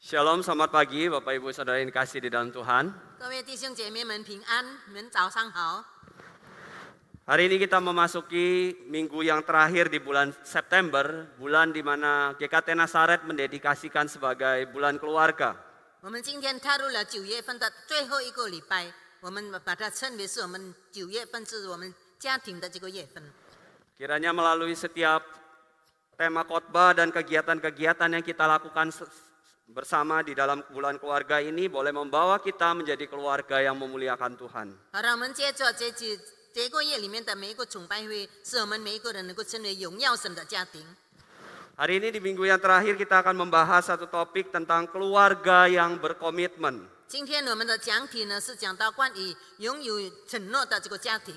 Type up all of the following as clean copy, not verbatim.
Shalom, selamat pagi Bapak Ibu Saudara yang dikasih di dalam Tuhan. 各位弟兄姐妹们平安，你们早上好。 Hari ini kita memasuki minggu yang terakhir di bulan September, bulan di mana GKT Nazaret mendedikasikan sebagai bulan keluarga. 我们今天踏入了9月份的最后一个礼拜，我们把它称为是我们9月份是我们家庭的这个月份。 Kiranya melalui setiap tema khotbah dan kegiatan-kegiatan yang kita lakukan bersama di dalam bulan keluarga ini boleh membawa kita menjadi keluarga yang memuliakan Tuhan. 好，让我们接着这个月里面的每一个崇拜会，使我们每一个人能够成为荣耀神的家庭。 Hari ini di minggu yang terakhir kita akan membahas satu topik tentang keluarga yang berkomitmen. 今天我们的讲题呢是讲到关于拥有承诺的这个家庭。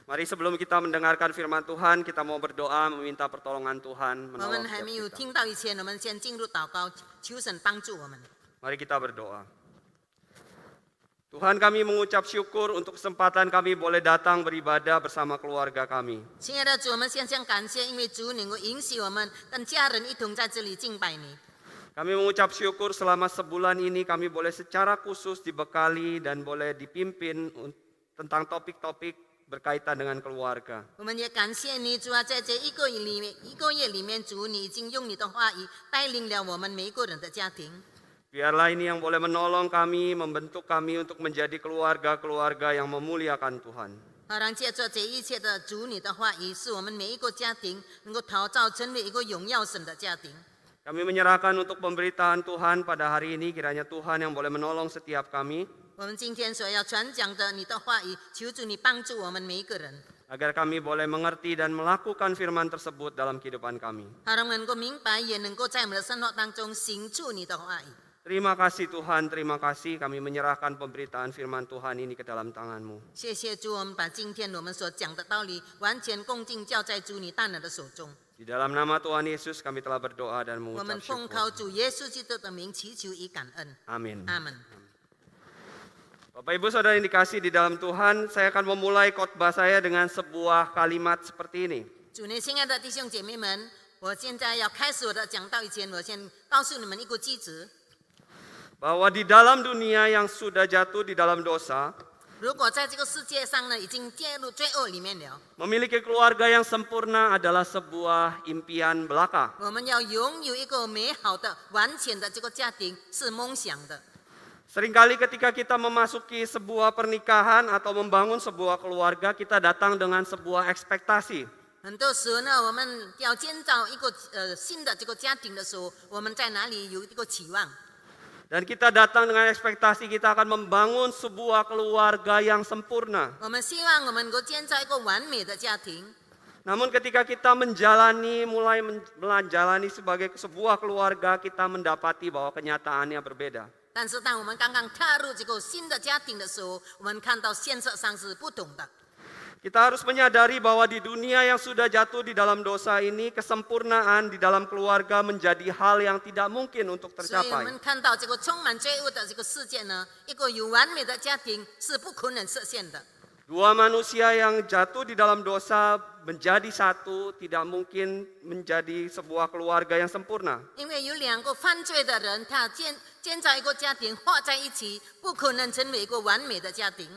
Mari sebelum kita mendengarkan firman Tuhan, kita mau berdoa meminta pertolongan Tuhan 我 menolong 们还 setiap 没有 kita. 听到以前，我们先进入祷告，求神帮助我们。 Mari kita berdoa. Tuhan, kami mengucap syukur untuk kesempatan kami boleh datang beribadah bersama keluarga kami. 亲爱的主，我们先感谢，因为主能够允许我们跟家人一同在这里敬拜你。 Kami mengucap syukur selama sebulan ini kami boleh secara khusus dibekali dan boleh dipimpin tentang topik-topik berkaitan dengan keluarga. 我们也感谢你，主啊，在这一个月里面，主你已经用你的话语带领了我们每一个人的家庭。 Biarlah ini yang boleh menolong kami, membentuk kami untuk menjadi keluarga-keluarga yang memuliakan Tuhan. 好，让借着这一切的主你的话语，使我们每一个家庭能够陶造成为一个荣耀神的家庭。 Kami menyerahkan untuk pemberitaan Tuhan pada hari ini, kiranya Tuhan yang boleh menolong setiap kami. 我们今天所要传讲的你的话语，求主你帮助我们每一个人， Agar kami boleh mengerti dan melakukan firman tersebut dalam kehidupan kami. 好让我们能够明白，也能够在我们的生活当中行出你的话语。 Terima kasih Tuhan, terima kasih kami menyerahkan pemberitaan firman Tuhan ini ke dalam tangan-Mu. 谢谢主，我们把今天我们所讲的道理完全恭敬交在主你大能的手中。 Di dalam nama Tuhan Yesus kami telah berdoa dan 我 mengucap 们奉 syukur. 靠主耶稣基督的名祈求与感恩， Amin. 阿门。 Bapak Ibu Saudara yang dikasih di dalam Tuhan, saya akan memulai khotbah saya dengan sebuah kalimat seperti ini. 主内亲爱的弟兄姐妹们，我现在要开始我的讲道以前，我先告诉你们一个句子： Bahwa di dalam dunia yang sudah jatuh di dalam dosa, 如果在这个世界上呢，已经介入罪恶里面了， memiliki keluarga yang sempurna adalah sebuah impian belaka. 我们要拥有一个美好的、完全的这个家庭是梦想的。 Seringkali ketika kita memasuki sebuah pernikahan atau membangun sebuah keluarga, kita datang dengan sebuah ekspektasi. 很多时候呢，我们要建造一个新的这个家庭的时候，我们在哪里有一个期望？ Dan kita datang dengan ekspektasi kita akan membangun sebuah keluarga yang sempurna. 我们希望我们能够建造一个完美的家庭。 Namun ketika kita mulai menjalani sebagai sebuah keluarga, kita mendapati bahwa kenyataannya berbeda. 但是当我们刚刚踏入这个新的家庭的时候，我们看到现实上是不同的。 Kita harus menyadari bahwa di dunia yang sudah jatuh di dalam dosa ini, kesempurnaan di dalam keluarga menjadi hal yang tidak mungkin untuk 所以我 tercapai. 们看到这个充满罪恶的这个世界呢，一个有完美的家庭是不可能实现的。 Dua manusia yang jatuh di dalam dosa menjadi satu tidak mungkin menjadi sebuah keluarga yang sempurna. 因为有两个犯罪的人，他建造一个家庭合在一起，不可能成为一个完美的家庭。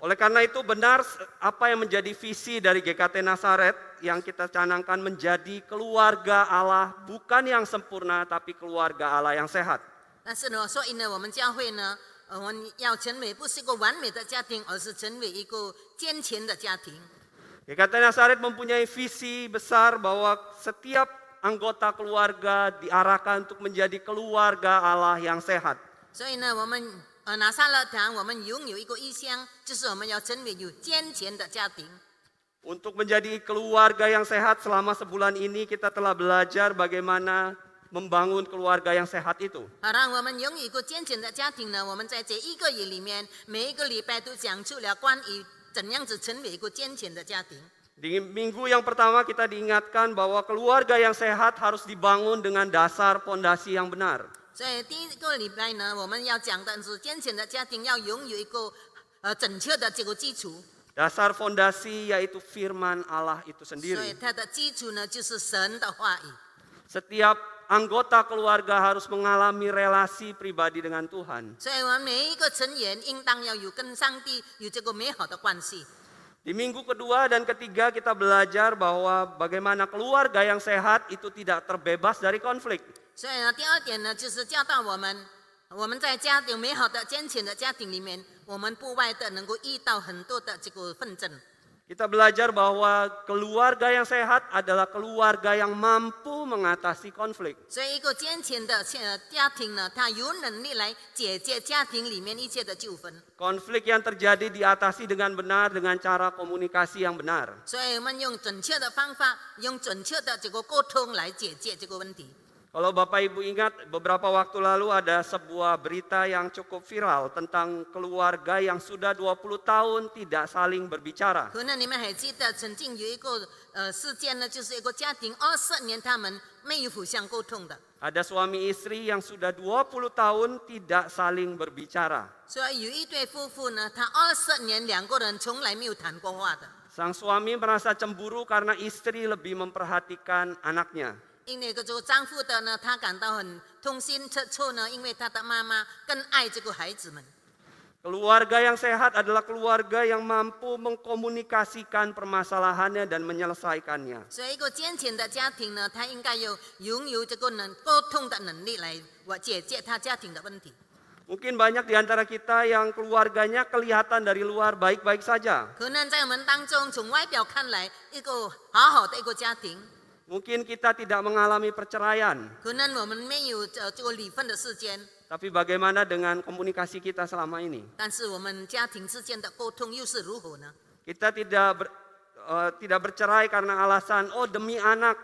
Oleh karena itu benar apa yang menjadi visi dari GKT Nazaret yang kita canangkan menjadi keluarga Allah bukan yang sempurna tapi keluarga Allah yang sehat. 但是呢，所以呢，我们教会呢，我们要成为不是一个完美的家庭，而是成为一个健全的家庭。 GKT Nazaret mempunyai visi besar bahwa setiap anggota keluarga diarahkan untuk menjadi keluarga Allah yang sehat. 所以呢，我们拿撒勒堂，我们拥有一个意向，就是我们要成为有健全的家庭。 Untuk menjadi keluarga yang sehat selama sebulan ini kita telah belajar bagaimana membangun keluarga yang sehat itu. 好，让我们拥有一个健全的家庭呢，我们在这一个月里面，每一个礼拜都讲出了关于怎样子成为一个健全的家庭。 Di minggu yang pertama kita diingatkan bahwa keluarga yang sehat harus dibangun dengan dasar fondasi yang benar. 所以第一个礼拜呢，我们要讲的是健全的家庭要拥有一个正确的这个基础。 Dasar fondasi yaitu firman Allah itu 所以 sendiri. 它的基础呢，就是神的话语。 Setiap anggota keluarga harus mengalami relasi pribadi dengan Tuhan. 所以我们每一个成员应当要有跟上帝有这个美好的关系。 Di minggu kedua dan ketiga kita belajar bahwa bagaimana keluarga yang sehat itu tidak terbebas dari konflik. 所以呢，第二点呢，就是教导我们在家庭美好的健全的家庭里面，我们不外的能够遇到很多的这个纷争。 Kita belajar bahwa keluarga yang sehat adalah keluarga yang mampu mengatasi konflik. 所以一个健全的家庭呢，它有能力来解决家庭里面一切的纠纷。 Konflik yang terjadi diatasi dengan benar dengan cara komunikasi yang benar. 所以我们用准确的方法，用准确的这个沟通来解决这个问题。 Kalau Bapak Ibu ingat beberapa waktu lalu ada sebuah berita yang cukup viral tentang keluarga yang sudah 20 tahun tidak saling berbicara. 可能你们还记得，曾经有一个事件呢，就是一个家庭20年他们没有互相沟通的。 Ada suami istri yang sudah 20 tahun tidak saling berbicara. 所以有一对夫妇呢，他20年两个人从来没有谈过话的。 Sang suami merasa cemburu karena istri lebih memperhatikan anaknya. 因为这个丈夫的呢，他感到很痛心切挫呢，因为他的妈妈更爱这个孩子们。 Keluarga yang sehat adalah keluarga yang mampu mengkomunikasikan permasalahannya dan menyelesaikannya. 所以一个健全的家庭呢，他应该拥有这个沟通的能力来解决他家庭的问题。 Mungkin banyak di antara kita yang keluarganya kelihatan dari luar baik-baik saja. 可能在我们当中，从外表看来，一个好好的一个家庭， Mungkin kita tidak mengalami perceraian. 可能我们没有这个离婚的事件， Tapi bagaimana dengan komunikasi kita selama ini? 但是我们家庭之间的沟通又是如何呢？ Kita tidak bercerai karena alasan, oh demi anak.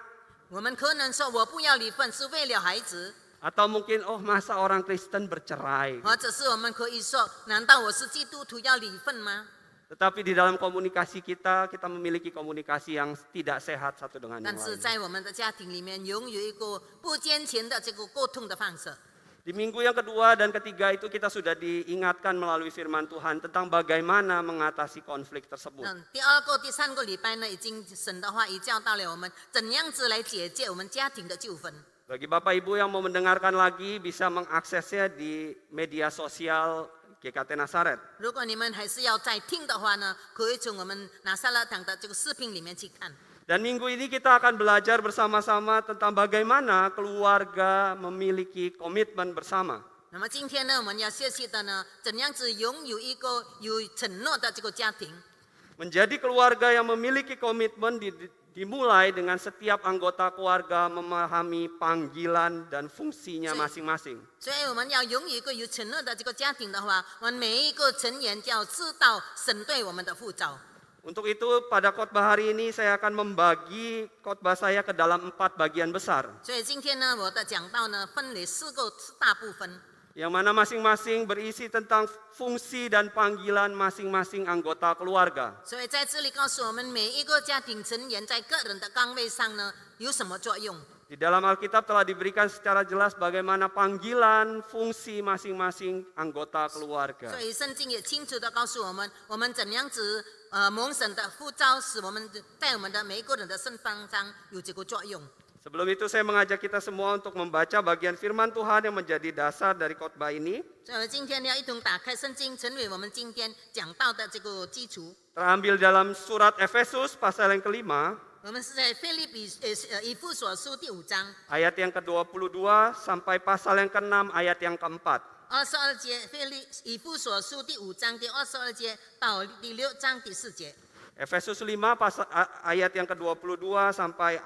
我们可能说我不要离婚是为了孩子， Atau mungkin, oh masa orang Kristen bercerai. 或者是我们可以说，难道我是基督徒要离婚吗？ Tetapi di dalam komunikasi kita memiliki komunikasi yang tidak sehat satu dengan 但 yang 是 lain. 在我们的家庭里面，拥有一个不健全的这个沟通的方式。 Di minggu yang kedua dan ketiga itu kita sudah diingatkan melalui firman Tuhan tentang bagaimana mengatasi konflik tersebut. 第二个、第三个礼拜呢，已经神的话已教导了我们怎样子来解决我们家庭的纠纷。 Bagi Bapak Ibu yang mau mendengarkan lagi bisa mengaksesnya di media sosial GKT Nasaret. 如果你们还是要再听的话呢，可以从我们拿撒勒堂的这个视频里面去看。 Dan minggu ini kita akan belajar bersama-sama tentang bagaimana keluarga memiliki komitmen bersama. 那么今天呢，我们要学习的呢，怎样子拥有一个有承诺的这个家庭。 Menjadi keluarga yang memiliki komitmen dimulai dengan setiap anggota keluarga memahami panggilan dan fungsinya masing-masing. 所以我们要拥有一个有承诺的这个家庭的话，我们每一个成员就要知道神对我们的呼召。 Untuk itu pada khotbah hari ini saya akan membagi khotbah saya ke dalam 4 bagian besar. 所以今天呢，我的讲道呢分为4个大部分， Yang mana masing-masing berisi tentang fungsi dan panggilan masing-masing anggota keluarga. 所以在这里告诉我们每一个家庭成员在个人的岗位上呢有什么作用。 Di dalam Alkitab telah diberikan secara jelas bagaimana panggilan fungsi masing-masing anggota keluarga. 所以圣经也清楚的告诉我们，我们怎样子蒙神的呼召，使我们在我们的每一个人的身份上有这个作用。 Sebelum itu saya mengajak kita semua untuk membaca bagian firman Tuhan yang menjadi dasar dari khotbah ini. 所以今天要一同打开圣经，成为我们今天讲到的这个基础。 Terambil dalam surat Efesus pasal yang kelima, 我们是在腓立比以弗所书第5章 ayat yang ke-22 sampai pasal yang ke-6 ayat yang ke-4. 22节，以弗所书第5章第22节到第6章第4节。 Efesus 5 ayat yang ke-22 sampai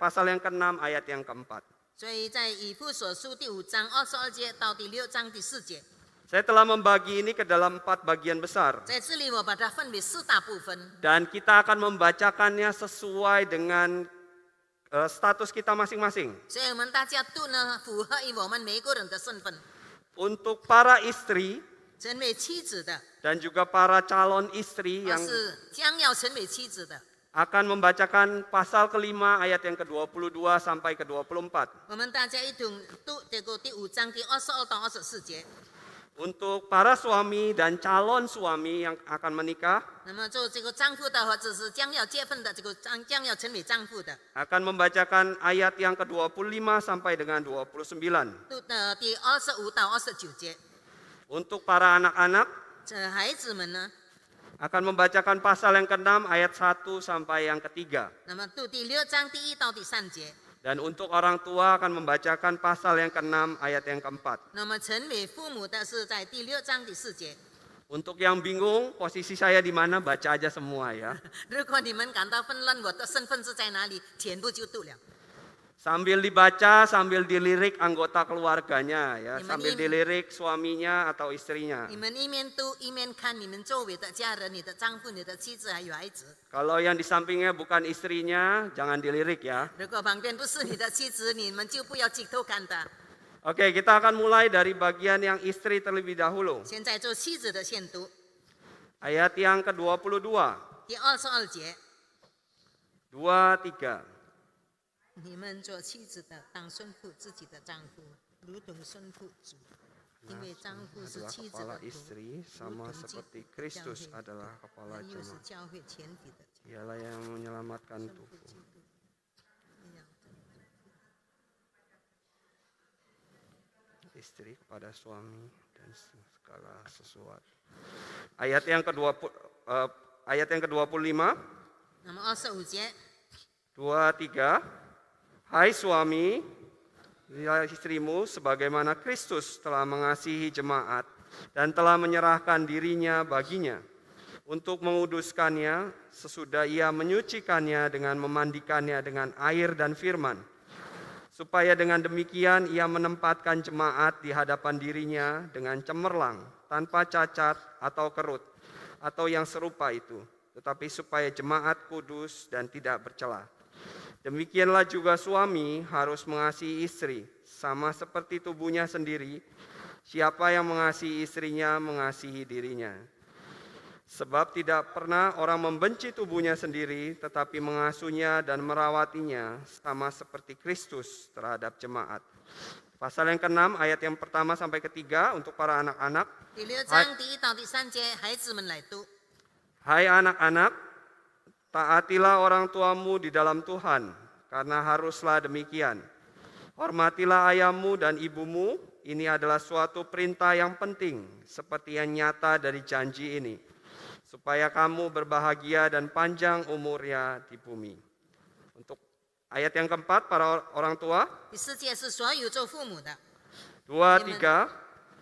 pasal yang ke-6 ayat yang ke-4. 所以在以弗所书第5章22节到第6章第4节， Saya telah membagi ini ke dalam 4 bagian besar. 在这里我把它分为4大部分。 Dan kita akan membacakannya sesuai dengan status kita masing-masing. 所以我们大家都呢符合于我们每一个人的身份， Untuk para istri 成为妻子的， dan juga para calon istri 或 yang 是将要成为妻子的， akan membacakan pasal kelima ayat yang ke-22 sampai ke-24. 我们大家一同读这个第5章第22到24节。Untuk para suami dan calon suami yang akan menikah 那么做这个丈夫的，或者是将要结婚的，这个将要成为丈夫的， akan membacakan ayat yang ke-25 sampai dengan 29. 第25到29节。 Untuk para anak-anak 这孩子们呢， akan membacakan pasal yang ke-6 ayat 1 sampai yang ke-3. 那么读第6章第1到第3节。 Dan untuk orang tua akan membacakan pasal yang ke-6 ayat yang ke-4. 那么成为父母的是在第6章第4节。 Untuk yang bingung posisi saya di mana, baca aja semua ya. 如果你们感到混乱，我的身份是在哪里，全部就读了。 Sambil dibaca, sambil dilirik anggota keluarganya ya, Gimana sambil ini? dilirik suaminya atau istrinya. 你们一面读一面看你们周围的家人、你的丈夫、你的妻子还有孩子。 Kalau yang di sampingnya bukan istrinya, jangan dilirik ya. 如果旁边不是你的妻子，你们就不要去偷看他。 Oke, kita akan mulai dari bagian yang istri terlebih dahulu. 现在做妻子的先读 Ayat yang ke-22, 第22节。 2, 3. 你们做妻子的，当顺服自己的丈夫，如同顺服主，因为丈夫是 Adalah 妻子 kepala 的头， istri sama seperti Kristus adalah kepala 又是 jemaat. 教会全体的。 Ialah yang menyelamatkan tubuh. Istri kepada suami dan segala sesuatu. Ayat yang ke-25, 那么25节， 2, 3. Hai suami, lihat istrimu sebagaimana Kristus telah mengasihi jemaat dan telah menyerahkan dirinya baginya untuk menguduskannya sesudah ia menyucikannya dengan memandikannya dengan air dan firman, supaya dengan demikian ia menempatkan jemaat di hadapan dirinya dengan cemerlang, tanpa cacat atau kerut, atau yang serupa itu, tetapi supaya jemaat kudus dan tidak bercela. Demikianlah juga suami harus mengasihi istri, sama seperti tubuhnya sendiri. Siapa yang mengasihi istrinya, mengasihi dirinya. Sebab tidak pernah orang membenci tubuhnya sendiri, tetapi mengasuhnya dan merawatinya, sama seperti Kristus terhadap jemaat. Pasal yang ke-6, ayat yang pertama sampai ketiga untuk para anak-anak. 第6章第1到第3节，孩子们来读。 Hai anak-anak, taatilah orang tuamu di dalam Tuhan, karena haruslah demikian. Hormatilah ayahmu dan ibumu, ini adalah suatu perintah yang penting, seperti yang nyata dari janji ini, supaya kamu berbahagia dan panjang umurnya di bumi. Untuk ayat yang keempat, para orang tua, 第4节是所有做父母的， 2, 3,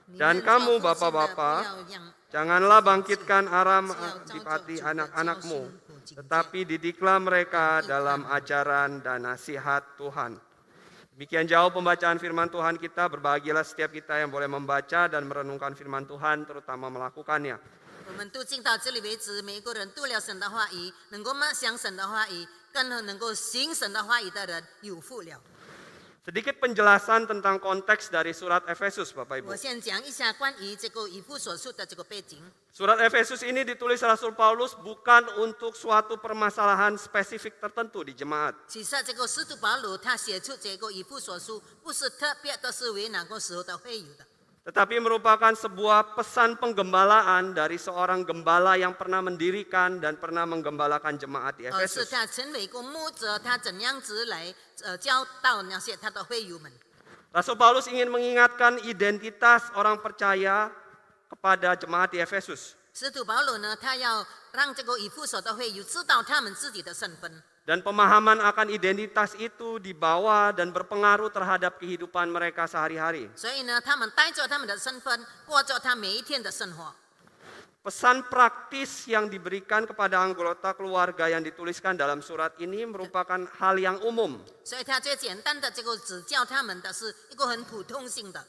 你 dan 们做 kamu 父亲的不 bapak-bapak, 要让 janganlah bangkitkan aram di hati anak-anakmu, tetapi didiklah mereka dalam ajaran dan nasihat Tuhan. Demikian jauh pembacaan firman Tuhan kita, berbahagialah setiap kita yang boleh membaca dan merenungkan firman Tuhan, terutama melakukannya. 我们读经到这里为止，每一个人读了神的话语，能够默想神的话语，更能够行神的话语的人有福了。 Sedikit penjelasan tentang konteks dari surat Efesus, Bapak Ibu. 我先讲一下关于这个以弗所书的这个背景。 Surat Efesus ini ditulis Rasul Paulus bukan untuk suatu permasalahan spesifik tertentu di jemaat. 其实这个使徒保罗他写出这个以弗所书，不是特别的是为哪个时候的会友的， Tetapi merupakan sebuah pesan penggembalaan dari seorang gembala yang pernah mendirikan dan pernah menggembalakan jemaat di 而是 Efesus. 他成为一个牧者，他怎样子来教导那些他的会友们。 Rasul Paulus ingin mengingatkan identitas orang percaya kepada jemaat di Efesus. 使徒保罗呢，他要让这个以弗所的会友知道他们自己的身份。 Dan pemahaman akan identitas itu dibawa dan berpengaruh terhadap kehidupan mereka sehari-hari. 所以呢，他们带着他们的身份，过着他每一天的生活。 Pesan praktis yang diberikan kepada anggota keluarga yang dituliskan dalam surat ini merupakan hal yang umum. 所以他最简单的这个指教他们的是一个很普通性的。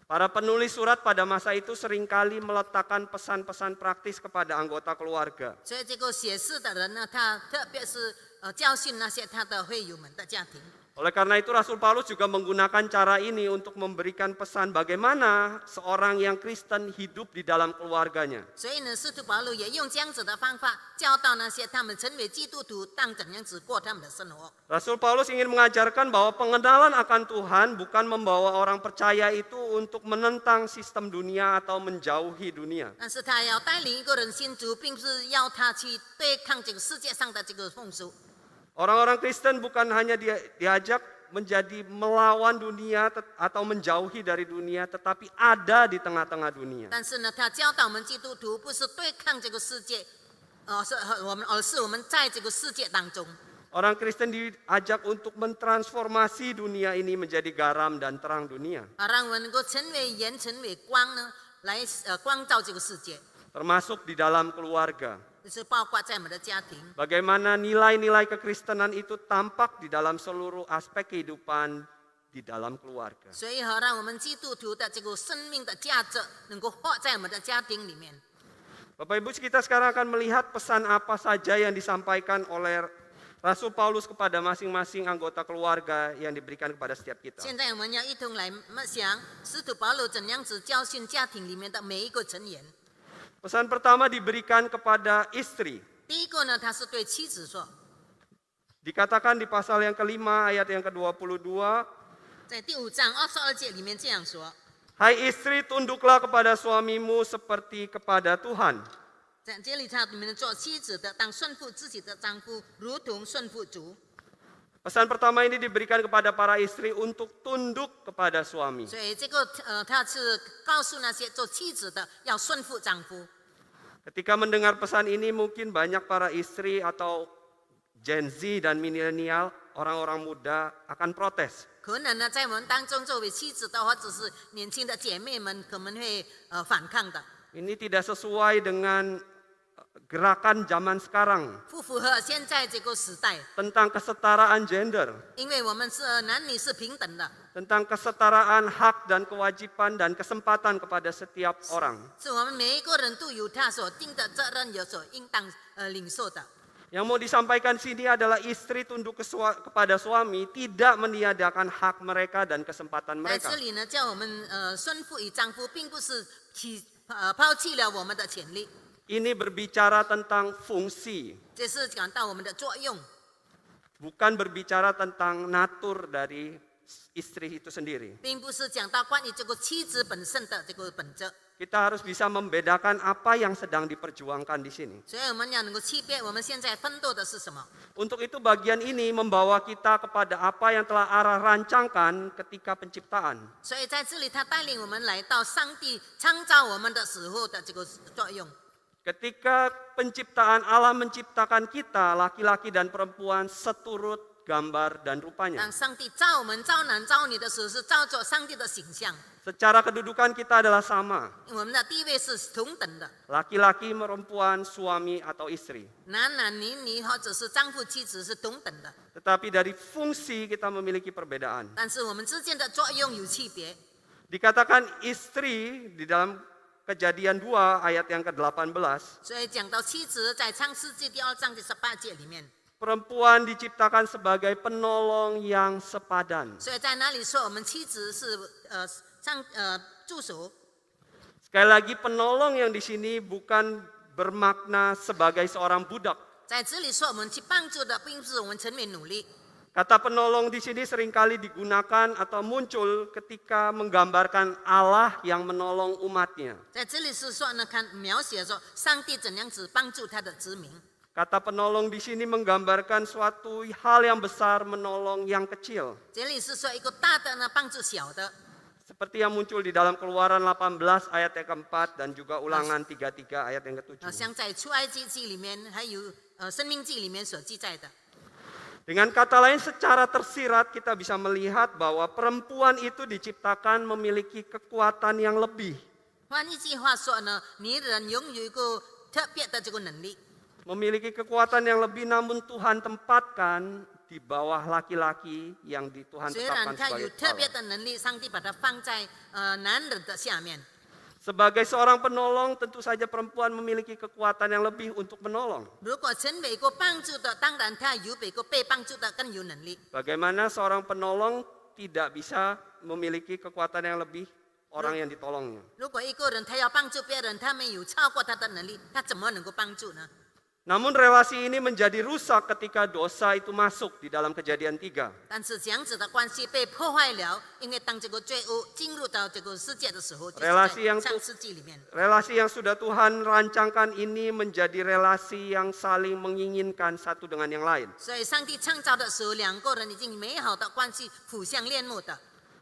Para penulis surat pada masa itu seringkali meletakkan pesan-pesan praktis kepada anggota keluarga. 所以这个写诗的人呢，他特别是教训那些他的会友们的家庭。Oleh karena itu Rasul Paulus juga menggunakan cara ini untuk memberikan pesan bagaimana seorang yang Kristen hidup di dalam keluarganya. 所以呢，使徒保罗也用这样子的方法教导那些他们成为基督徒当怎样子过他们的生活。 Rasul Paulus ingin mengajarkan bahwa pengenalan akan Tuhan bukan membawa orang percaya itu untuk menentang sistem dunia atau menjauhi dunia. 但是他要带领一个人信主，并不是要他去对抗这个世界上的这个风俗。 Orang-orang Kristen bukan hanya diajak menjadi melawan dunia atau menjauhi dari dunia, tetapi ada di tengah-tengah dunia. 但是呢，他教导我们基督徒不是对抗这个世界，而是我们在这个世界当中。 Orang Kristen diajak untuk mentransformasi dunia ini menjadi garam dan terang dunia. 让我们能够成为盐、成为光呢，来光照这个世界， Termasuk di dalam keluarga. 就是包括在我们的家庭。 Bagaimana nilai-nilai kekristenan itu tampak di dalam seluruh aspek kehidupan di dalam keluarga. 所以让我们基督徒的这个生命的价值能够活在我们的家庭里面。 Bapak Ibu, kita sekarang akan melihat pesan apa saja yang disampaikan oleh Rasul Paulus kepada masing-masing anggota keluarga yang diberikan kepada setiap kita. 现在我们要一同来想使徒保罗怎样子教训家庭里面的每一个成员。 Pesan pertama diberikan kepada istri. 第一个呢，他是对妻子说， Dikatakan di pasal yang kelima ayat yang ke-22, 在第5章22节里面这样说： Hai istri, tunduklah kepada suamimu seperti kepada Tuhan. 在这里他里面做妻子的，当顺服自己的丈夫，如同顺服主。 Pesan pertama ini diberikan kepada para istri untuk tunduk kepada suami. 所以这个他是告诉那些做妻子的要顺服丈夫。 Ketika mendengar pesan ini mungkin banyak para istri atau Gen Z dan milenial, orang-orang muda akan protes. 可能呢，在我们当中作为妻子的或者是年轻的姐妹们，可能会反抗的， Ini tidak sesuai dengan gerakan zaman sekarang 不符合现在这个时代， tentang kesetaraan gender, 因为我们是男女是平等的， tentang kesetaraan hak dan kewajiban dan kesempatan kepada setiap orang. 是我们每一个人都有他所定的责任，有所应当领受的。 Yang mau disampaikan sini adalah istri tunduk kepada suami tidak meniadakan hak mereka dan kesempatan 在 mereka. 这里呢，叫我们顺服于丈夫，并不是抛弃了我们的权利， Ini berbicara tentang fungsi, 这是讲到我们的作用， bukan berbicara tentang natur dari istri itu sendiri. 并不是讲到关于这个妻子本身的这个本质。 Kita harus bisa membedakan apa yang sedang diperjuangkan di sini. 所以我们要能够区别我们现在奋斗的是什么。 Untuk itu bagian ini membawa kita kepada apa yang telah Allah rancangkan ketika penciptaan. 所以在这里，他带领我们来到上帝创造我们的时候的这个作用。 Ketika penciptaan Allah menciptakan kita, laki-laki dan perempuan seturut gambar dan rupanya. 当上帝造我们、造男造女的时候，是照着上帝的形象。 Secara kedudukan kita adalah sama. 我们的地位是同等的， Laki-laki, perempuan, suami atau istri. 男男女女或者是丈夫妻子是同等的， Tetapi dari fungsi kita memiliki perbedaan. 但是我们之间的作用有区别。 Dikatakan istri di dalam Kejadian 2 ayat yang ke-18. 所以讲到妻子，在创世纪2章的18节里面， Perempuan diciptakan sebagai penolong yang sepadan. 所以在那里说我们妻子是助手。 Sekali lagi penolong yang di sini bukan bermakna sebagai seorang budak. 在这里说我们去帮助的，并不是我们成为努力。 Kata penolong di sini seringkali digunakan atau muncul ketika menggambarkan Allah yang menolong umatnya. 在这里是说呢，看描写说上帝怎样子帮助他的子民。 Kata penolong di sini menggambarkan suatu hal yang besar menolong yang kecil. 这里是说一个大的呢帮助小的， Seperti yang muncul di dalam Keluaran 18 ayat yang keempat dan juga Ulangan 33 ayat yang ketujuh. 像在出埃及记里面，还有生命记里面所记载的。 Dengan kata lain secara tersirat kita bisa melihat bahwa perempuan itu diciptakan memiliki kekuatan yang lebih. 换一句话说呢，女人拥有一个特别的这个能力， Memiliki kekuatan yang lebih namun Tuhan tempatkan di bawah laki-laki yang Tuhan 虽 tetapkan 然她有 sebagai 特别 kepala. 的能力，上帝把它放在男人的下面。Sebagai seorang penolong, tentu saja perempuan memiliki kekuatan yang lebih untuk menolong. 如果成为一个帮助的，当然他有比一个被帮助的更有能力。 Bagaimana seorang penolong tidak bisa memiliki kekuatan yang lebih orang yang ditolongnya. 如果一个人他要帮助别人，他没有超过他的能力，他怎么能够帮助呢？ Namun relasi ini menjadi rusak ketika dosa itu masuk di dalam Kejadian 3. 但是这样子的关系被破坏了，因为当这个罪恶进入到这个世界的时候，就是 relasi 在 yang 创世纪里面。 Relasi yang sudah Tuhan rancangkan ini menjadi relasi yang saling menginginkan satu dengan yang lain. 所以上帝创造的时候，两个人已经美好的关系，互相恋慕的。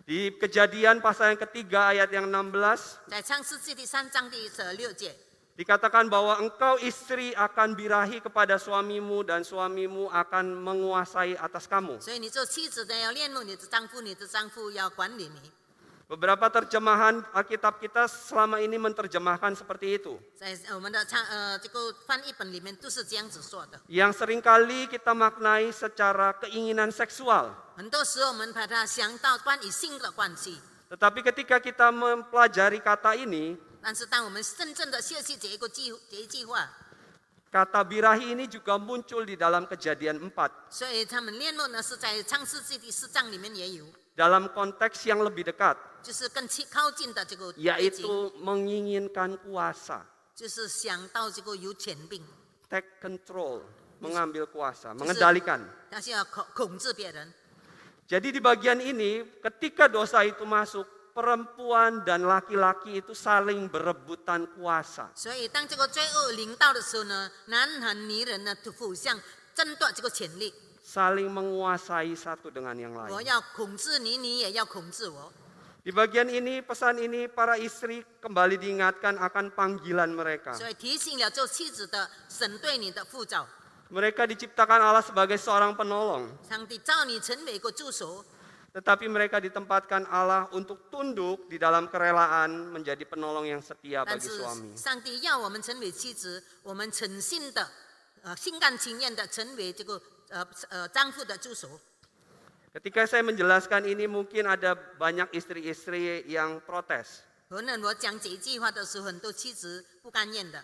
Di Kejadian pasal yang ketiga ayat yang 16, 在创世纪第3章第16节， dikatakan bahwa engkau istri akan birahi kepada suamimu dan suamimu akan menguasai atas kamu. 所以你做妻子的要恋慕你的丈夫，你的丈夫要管理你。 Beberapa terjemahan Alkitab kita selama ini menerjemahkan seperti itu. 在我们的这个翻译本里面都是这样子说的。 Yang seringkali kita maknai secara keinginan seksual. 很多时候我们把它想到关于性的关系， Tetapi ketika kita mempelajari kata ini, 但是当我们真正的学习这一句话， kata birahi ini juga muncul di dalam Kejadian 4. 所以他们恋慕呢是在创世纪第4章里面也有， Dalam konteks yang lebih dekat, 就是更靠近的这个背景， yaitu menginginkan kuasa, 就是想到这个有权柄， take control, mengambil kuasa, mengendalikan. 他是要控制别人。 Jadi di bagian ini, ketika dosa itu masuk, perempuan dan laki-laki itu saling berebutan kuasa. 所以当这个罪恶临到的时候呢，男和女人呢都互相争夺这个权利， Saling menguasai satu dengan yang 我 lain. 要控制你，你也要控制我。 Di bagian ini, pesan ini para istri kembali diingatkan akan panggilan mereka. 所以提醒了做妻子的神对你的呼召， Mereka diciptakan Allah sebagai seorang penolong. 上帝召你成为一个助手， Tetapi mereka ditempatkan Allah untuk tunduk di dalam kerelaan menjadi penolong yang setia 但 bagi 是 suami. 上帝要我们成为妻子，我们诚心的、心甘情愿的成为这个丈夫的助手。 Ketika saya menjelaskan ini mungkin ada banyak istri-istri yang protes. 可能我讲这一句话的时候，很多妻子不甘愿的。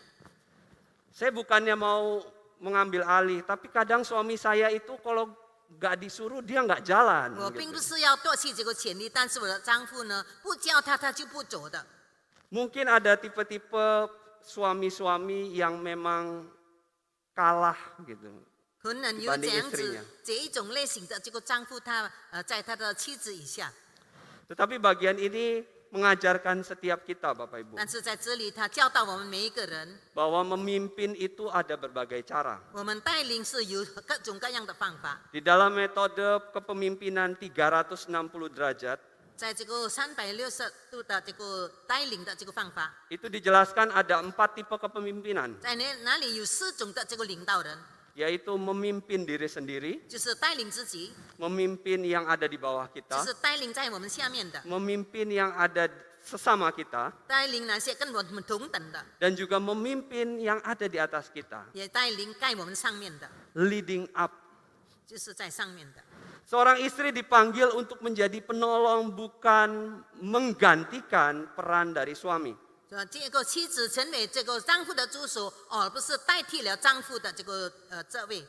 Saya bukannya mau mengambil alih, tapi kadang suami saya itu kalau nggak disuruh dia nggak jalan. 我并 gitu. 不是要夺取这个权利，但是我的丈夫呢，不叫他，他就不走的。 Mungkin ada tipe-tipe suami-suami yang memang kalah gitu. 可能有这样子这一种类型的这个丈夫，他在他的妻子以下。 Tetapi bagian ini mengajarkan setiap kita Bapak Ibu. 但是在这里，他教导我们每一个人， Bahwa memimpin itu ada berbagai cara. 我们带领是有各种各样的方法。 Di dalam metode kepemimpinan 360 derajat, 在这个360度的这个带领的这个方法， itu dijelaskan ada 4 tipe kepemimpinan, 在哪里有4种的这个领导人， yaitu memimpin diri sendiri, 就是带领自己， memimpin yang ada di bawah 就 kita, 是带领在我们下面的， memimpin yang ada sesama kita, 带领那些跟我们同等的， dan juga memimpin yang ada di atas kita, 也带领在我们上面的， leading up. 就是在上面的。 Seorang istri dipanggil untuk menjadi penolong, bukan menggantikan peran dari suami. 这个妻子成为这个丈夫的助手，而不是代替了丈夫的这个这位。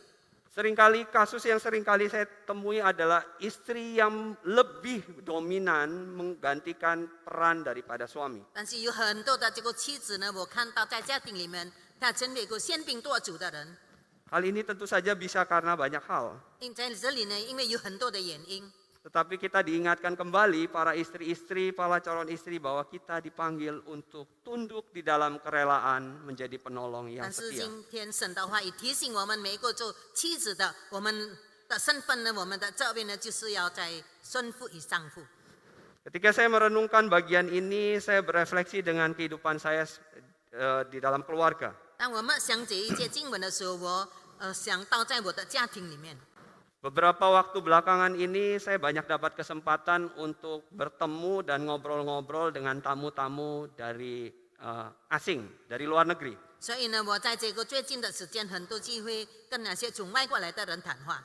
Seringkali kasus yang seringkali saya temui adalah istri yang lebih dominan menggantikan peran daripada suami. 但是有很多的这个妻子呢，我看到在家庭里面，她成为一个喧宾夺主的人。 Hal ini tentu saja bisa karena banyak hal. 在这里呢，因为有很多的原因。 Tetapi kita diingatkan kembali para istri-istri, para calon istri bahwa kita dipanggil untuk tunduk di dalam kerelaan menjadi penolong yang 但是 setia. 今天神的话也提醒我们每一个做妻子的，我们的身份呢，我们的这位呢，就是要在顺服与丈夫。 Ketika saya merenungkan bagian ini, saya berefleksi dengan kehidupan saya di dalam keluarga. 当我们想这一节经文的时候，我想到在我的家庭里面。 Beberapa waktu belakangan ini saya banyak dapat kesempatan untuk bertemu dan ngobrol-ngobrol dengan tamu-tamu dari asing, dari luar negeri. 所以呢，我在这个最近的时间，很多机会跟那些从外国来的人谈话。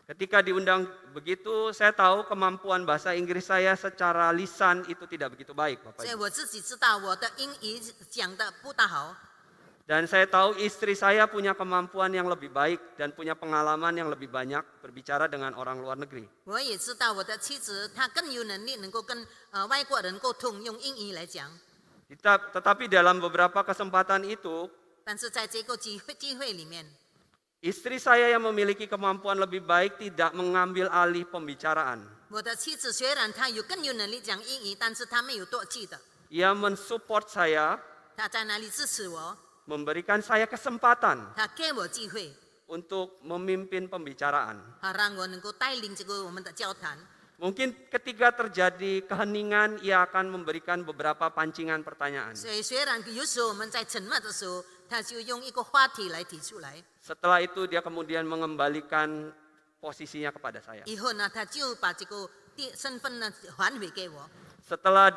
Ketika diundang begitu, saya tahu kemampuan bahasa Inggris saya secara lisan itu tidak begitu baik, Bapak 所以 Ibu. 我自己知道我的英语讲的不大好， Dan saya tahu istri saya punya kemampuan yang lebih baik dan punya pengalaman yang lebih banyak berbicara dengan orang luar negeri. 我也知道我的妻子她更有能力能够跟外国人沟通，用英语来讲。 Tetapi dalam beberapa kesempatan itu, 但是在这个机会里面， istri saya yang memiliki kemampuan lebih baik tidak mengambil alih pembicaraan. 我的妻子虽然她更有能力讲英语，但是她没有唾弃的， Ia mensupport saya, 她在那里支持我， memberikan saya kesempatan 她给我机会， untuk memimpin pembicaraan. 她让我能够带领这个我们的交谈。 Mungkin ketika terjadi keheningan, ia akan memberikan beberapa pancingan pertanyaan. 所以虽然有时候我们在沉默的时候，她就用一个话题来提出来， Setelah itu dia kemudian mengembalikan posisinya kepada saya. 以后呢，她就把这个身份呢还回给我。 Setelah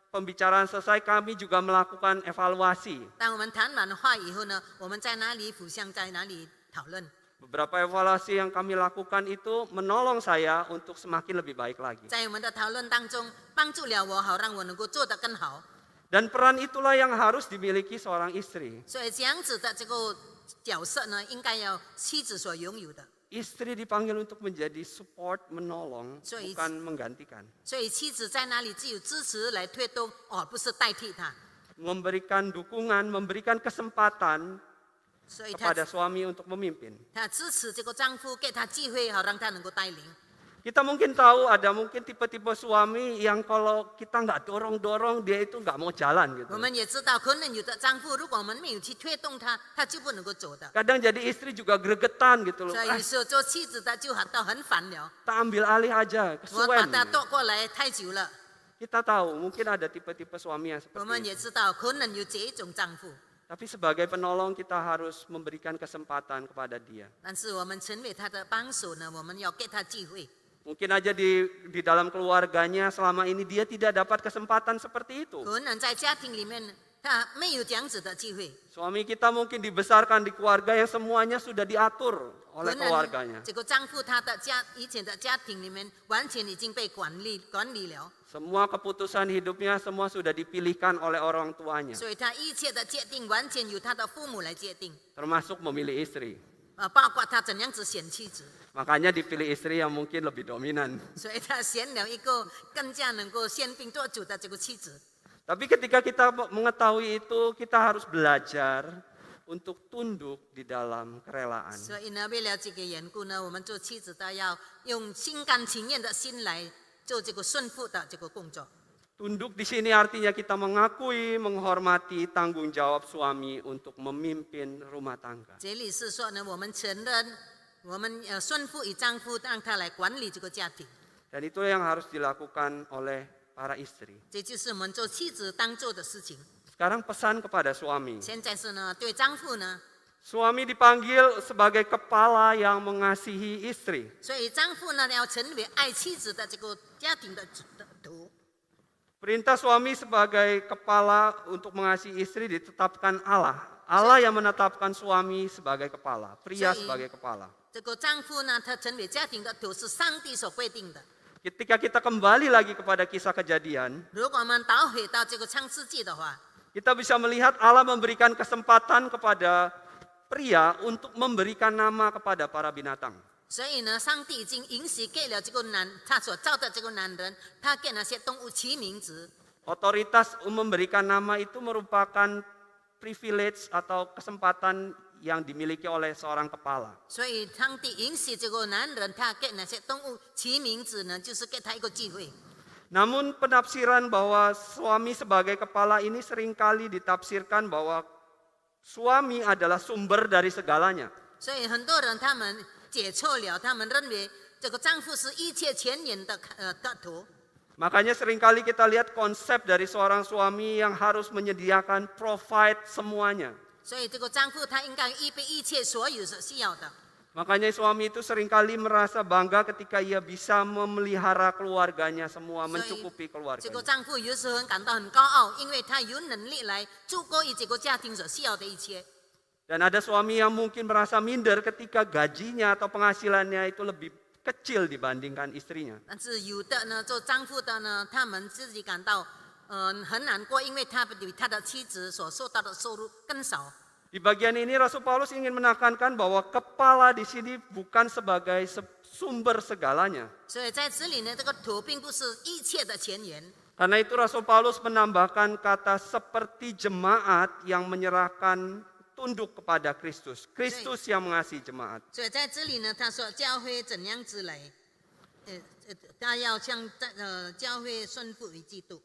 pembicaraan selesai, kami juga melakukan evaluasi. 当我们谈完话以后呢，我们在哪里互相在哪里讨论。 Beberapa evaluasi yang kami lakukan itu menolong saya untuk semakin lebih baik lagi. 在我们的讨论当中，帮助了我，好让我能够做得更好。 Dan peran itulah yang harus dimiliki seorang istri. 所以这样子的这个角色呢，应该要妻子所拥有的。 Istri dipanggil untuk menjadi support, menolong, So it's- bukan menggantikan. 所以妻子在哪里只有支持来推动，而不是代替他。 Memberikan dukungan, memberikan kesempatan 所以他 kepada suami untuk memimpin. 他支持这个丈夫，给他机会，好让他能够带领。 Kita mungkin tahu ada mungkin tipe-tipe suami yang kalau kita nggak dorong-dorong dia itu nggak mau jalan gitu. 我们也知道，可能有的丈夫，如果我们没有去推动他，他就不能够走的。 Kadang jadi istri juga gregetan gitu loh. 所以有时候做妻子的就到很烦了， Kita ambil alih aja, 我把 kesuwen. 他夺过来太久了。 Kita tahu mungkin ada tipe-tipe suami yang 我们 seperti 也 itu. 知道，可能有这种丈夫， Tapi sebagai penolong kita harus memberikan kesempatan kepada dia. 但是我们成为他的帮手呢，我们要给他机会。 Mungkin aja di dalam keluarganya selama ini dia tidak dapat kesempatan seperti itu. 可能在家庭里面，他没有这样子的机会。 Suami kita mungkin dibesarkan di keluarga yang semuanya sudah diatur 可 oleh 能 keluarganya. 这个丈夫他的以前的家庭里面，完全已经被管理了， Semua keputusan hidupnya semua sudah dipilihkan oleh orang tuanya. 所以他一切的决定完全由他的父母来决定， Termasuk memilih istri. 包括他怎样子选妻子， Makanya dipilih istri yang mungkin lebih dominan. 所以他选了一个更加能够喧宾夺主的这个妻子。 Tapi ketika kita mengetahui itu, kita harus belajar untuk tunduk di dalam kerelaan. 所以呢，为了这个缘故呢，我们做妻子的要用心甘情愿的心来做这个顺服的这个工作。 Tunduk di sini artinya kita mengakui, menghormati tanggung jawab suami untuk memimpin rumah tangga. 这里是说呢，我们承认，我们顺服于丈夫，让他来管理这个家庭。 Dan itu yang harus dilakukan oleh para istri. 这就是我们做妻子当做的事情。 Sekarang pesan kepada suami. 现在是呢，对丈夫呢， Suami dipanggil sebagai kepala yang mengasihi istri. 所以丈夫呢要成为爱妻子的这个家庭的头。 Perintah suami sebagai kepala untuk mengasihi istri ditetapkan Allah. Allah yang menetapkan suami sebagai kepala, pria sebagai kepala. 这个丈夫呢，他成为家庭的头是上帝所规定的。 Ketika kita kembali lagi kepada kisah kejadian, 如果我们倒回到这个创世纪的话， kita bisa melihat Allah memberikan kesempatan kepada pria untuk memberikan nama kepada para binatang. 所以呢，上帝已经允许给了这个他所造的这个男人，他给那些动物起名字。 Otoritas memberikan nama itu merupakan privilege atau kesempatan yang dimiliki oleh seorang kepala. 所以上帝允许这个男人，他给那些动物起名字呢，就是给他一个机会。 Namun penafsiran bahwa suami sebagai kepala ini seringkali ditafsirkan bahwa suami adalah sumber dari segalanya. 所以很多人他们解错了，他们认为这个丈夫是一切前沿的头。 Makanya seringkali kita lihat konsep dari seorang suami yang harus menyediakan provide semuanya. 所以这个丈夫他应该预备一切所有所需要的。 Makanya suami itu seringkali merasa bangga ketika ia bisa memelihara keluarganya semua, 所以 mencukupi 这个 keluarganya. 丈夫有时候感到很高傲，因为他有能力来足够于这个家庭所需要的一切。Dan ada suami yang mungkin merasa minder ketika gajinya atau penghasilannya itu lebih kecil dibandingkan istrinya. 但是有的呢，做丈夫的呢，他们自己感到很难过，因为他比他的妻子所受到的收入更少。 Di bagian ini Rasul Paulus ingin menekankan bahwa kepala di sini bukan sebagai sumber segalanya. 所以在这里呢，这个头并不是一切的前缘。 Karena itu Rasul Paulus menambahkan kata seperti jemaat yang menyerahkan tunduk kepada Kristus. Kristus yang mengasihi jemaat. 所以在这里呢，他说教会怎样子来，他要向教会顺服于基督。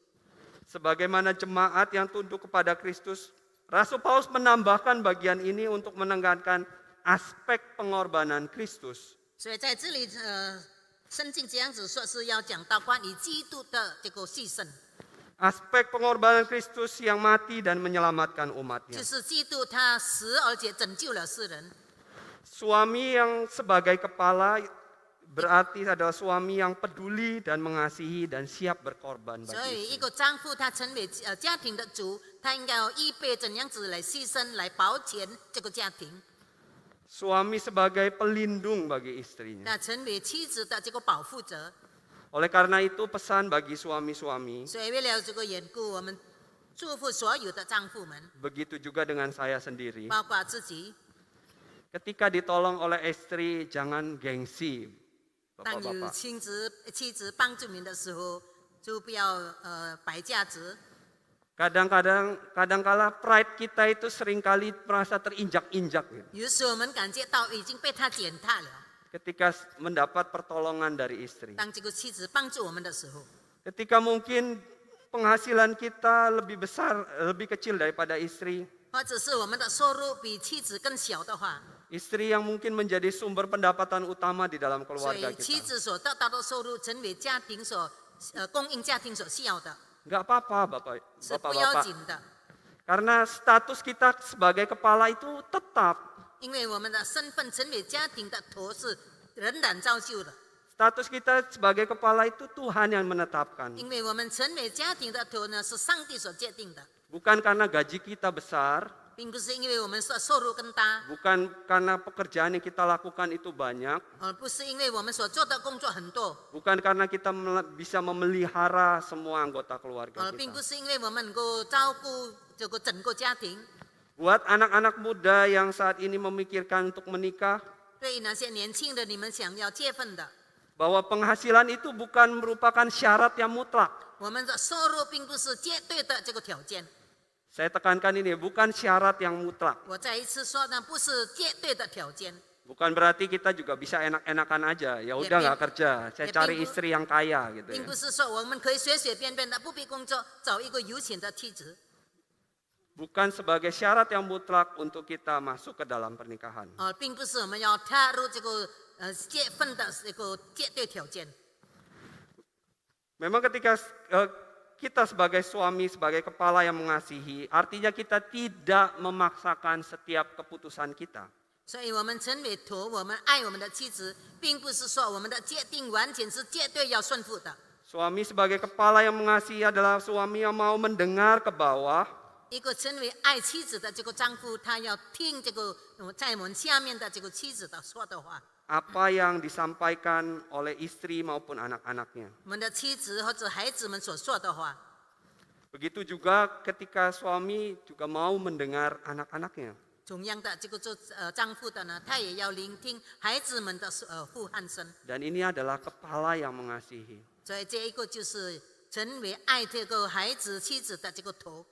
Sebagaimana jemaat yang tunduk kepada Kristus, Rasul Paulus menambahkan bagian ini untuk menekankan aspek pengorbanan Kristus. 所以在这里，圣经这样子说是要讲到关于基督的这个牺牲， Aspek pengorbanan Kristus yang mati dan menyelamatkan 就 umatnya. 是基督他死而且拯救了世人。 Suami yang sebagai kepala berarti adalah suami yang peduli dan mengasihi dan siap berkorban 所 bagi 以，一 istri. 个丈夫他成为家庭的主，他应该要预备怎样子来牺牲、来保全这个家庭。 Suami sebagai pelindung bagi istrinya. 那成为妻子的这个保护者。 Oleh karena itu pesan bagi suami-suami, 所以，为了这个缘故，我们祝福所有的丈夫们， begitu juga dengan saya sendiri. 包括自己。 Ketika ditolong oleh istri, jangan gengsi, 当有 bapak-bapak. 妻子帮助你的时候，就不要摆架子。 Kadang-kala pride kita itu seringkali merasa terinjak-injak gitu. 有时我们感觉到已经被他践踏了。 Ketika mendapat pertolongan dari istri. 当这个妻子帮助我们的时候， Ketika mungkin penghasilan kita lebih besar, lebih kecil daripada istri. 或者是我们的收入比妻子更小的话， Istri yang mungkin menjadi sumber pendapatan utama di dalam 所 keluarga 以妻 kita. 子所得到的收入成为家庭所供应家庭所需要的， Enggak apa-apa 是不要 bapak-bapak. 紧的。 Karena status kita sebagai kepala itu tetap. 因为我们的身份成为家庭的头是仍然造就的， Status kita sebagai kepala itu Tuhan yang menetapkan. 因为我们成为家庭的头呢是上帝所界定的， Bukan karena gaji kita besar, 并不是因为我们收入更大， bukan karena pekerjaan yang kita lakukan itu banyak, 而不是因为我们所做的工作很多， bukan karena kita bisa memelihara semua anggota keluarga 并不 kita. 是因为我们能够照顾这个整个家庭。 Buat anak-anak muda yang saat ini memikirkan untuk menikah, 对于那些年轻的你们想要结婚的， bahwa penghasilan itu bukan merupakan syarat yang mutlak. 我们的收入并不是绝对的这个条件。 Saya tekankan ini, bukan syarat yang mutlak. 我再一次说呢，不是绝对的条件， Bukan berarti kita juga bisa enak-enakan aja. Ya udah nggak kerja, saya cari istri yang kaya gitu 并 ya. 不是说我们可以随随便便的不必工作找一个有钱的妻子， Bukan sebagai syarat yang mutlak untuk kita masuk ke dalam pernikahan. 并不是我们要踏入这个结婚的这个绝对条件。 Memang ketika kita sebagai suami, sebagai kepala yang mengasihi, artinya kita tidak memaksakan setiap keputusan kita. 所以我们成为头，我们爱我们的妻子，并不是说我们的决定完全是绝对要顺服的。 Suami sebagai kepala yang mengasihi adalah suami yang mau mendengar ke bawah, 一个成为爱妻子的这个丈夫，他要听这个在我们下面的这个妻子的说的话。 apa yang disampaikan oleh istri maupun anak-anaknya. 我们的妻子或者孩子们所说的话， Begitu juga ketika suami juga mau mendengar anak-anaknya. 同样的，这个做丈夫的呢，他也要聆听孩子们的呼喊声。 Dan ini adalah kepala yang mengasihi. 所以这一个就是成为爱这个孩子、妻子的这个头。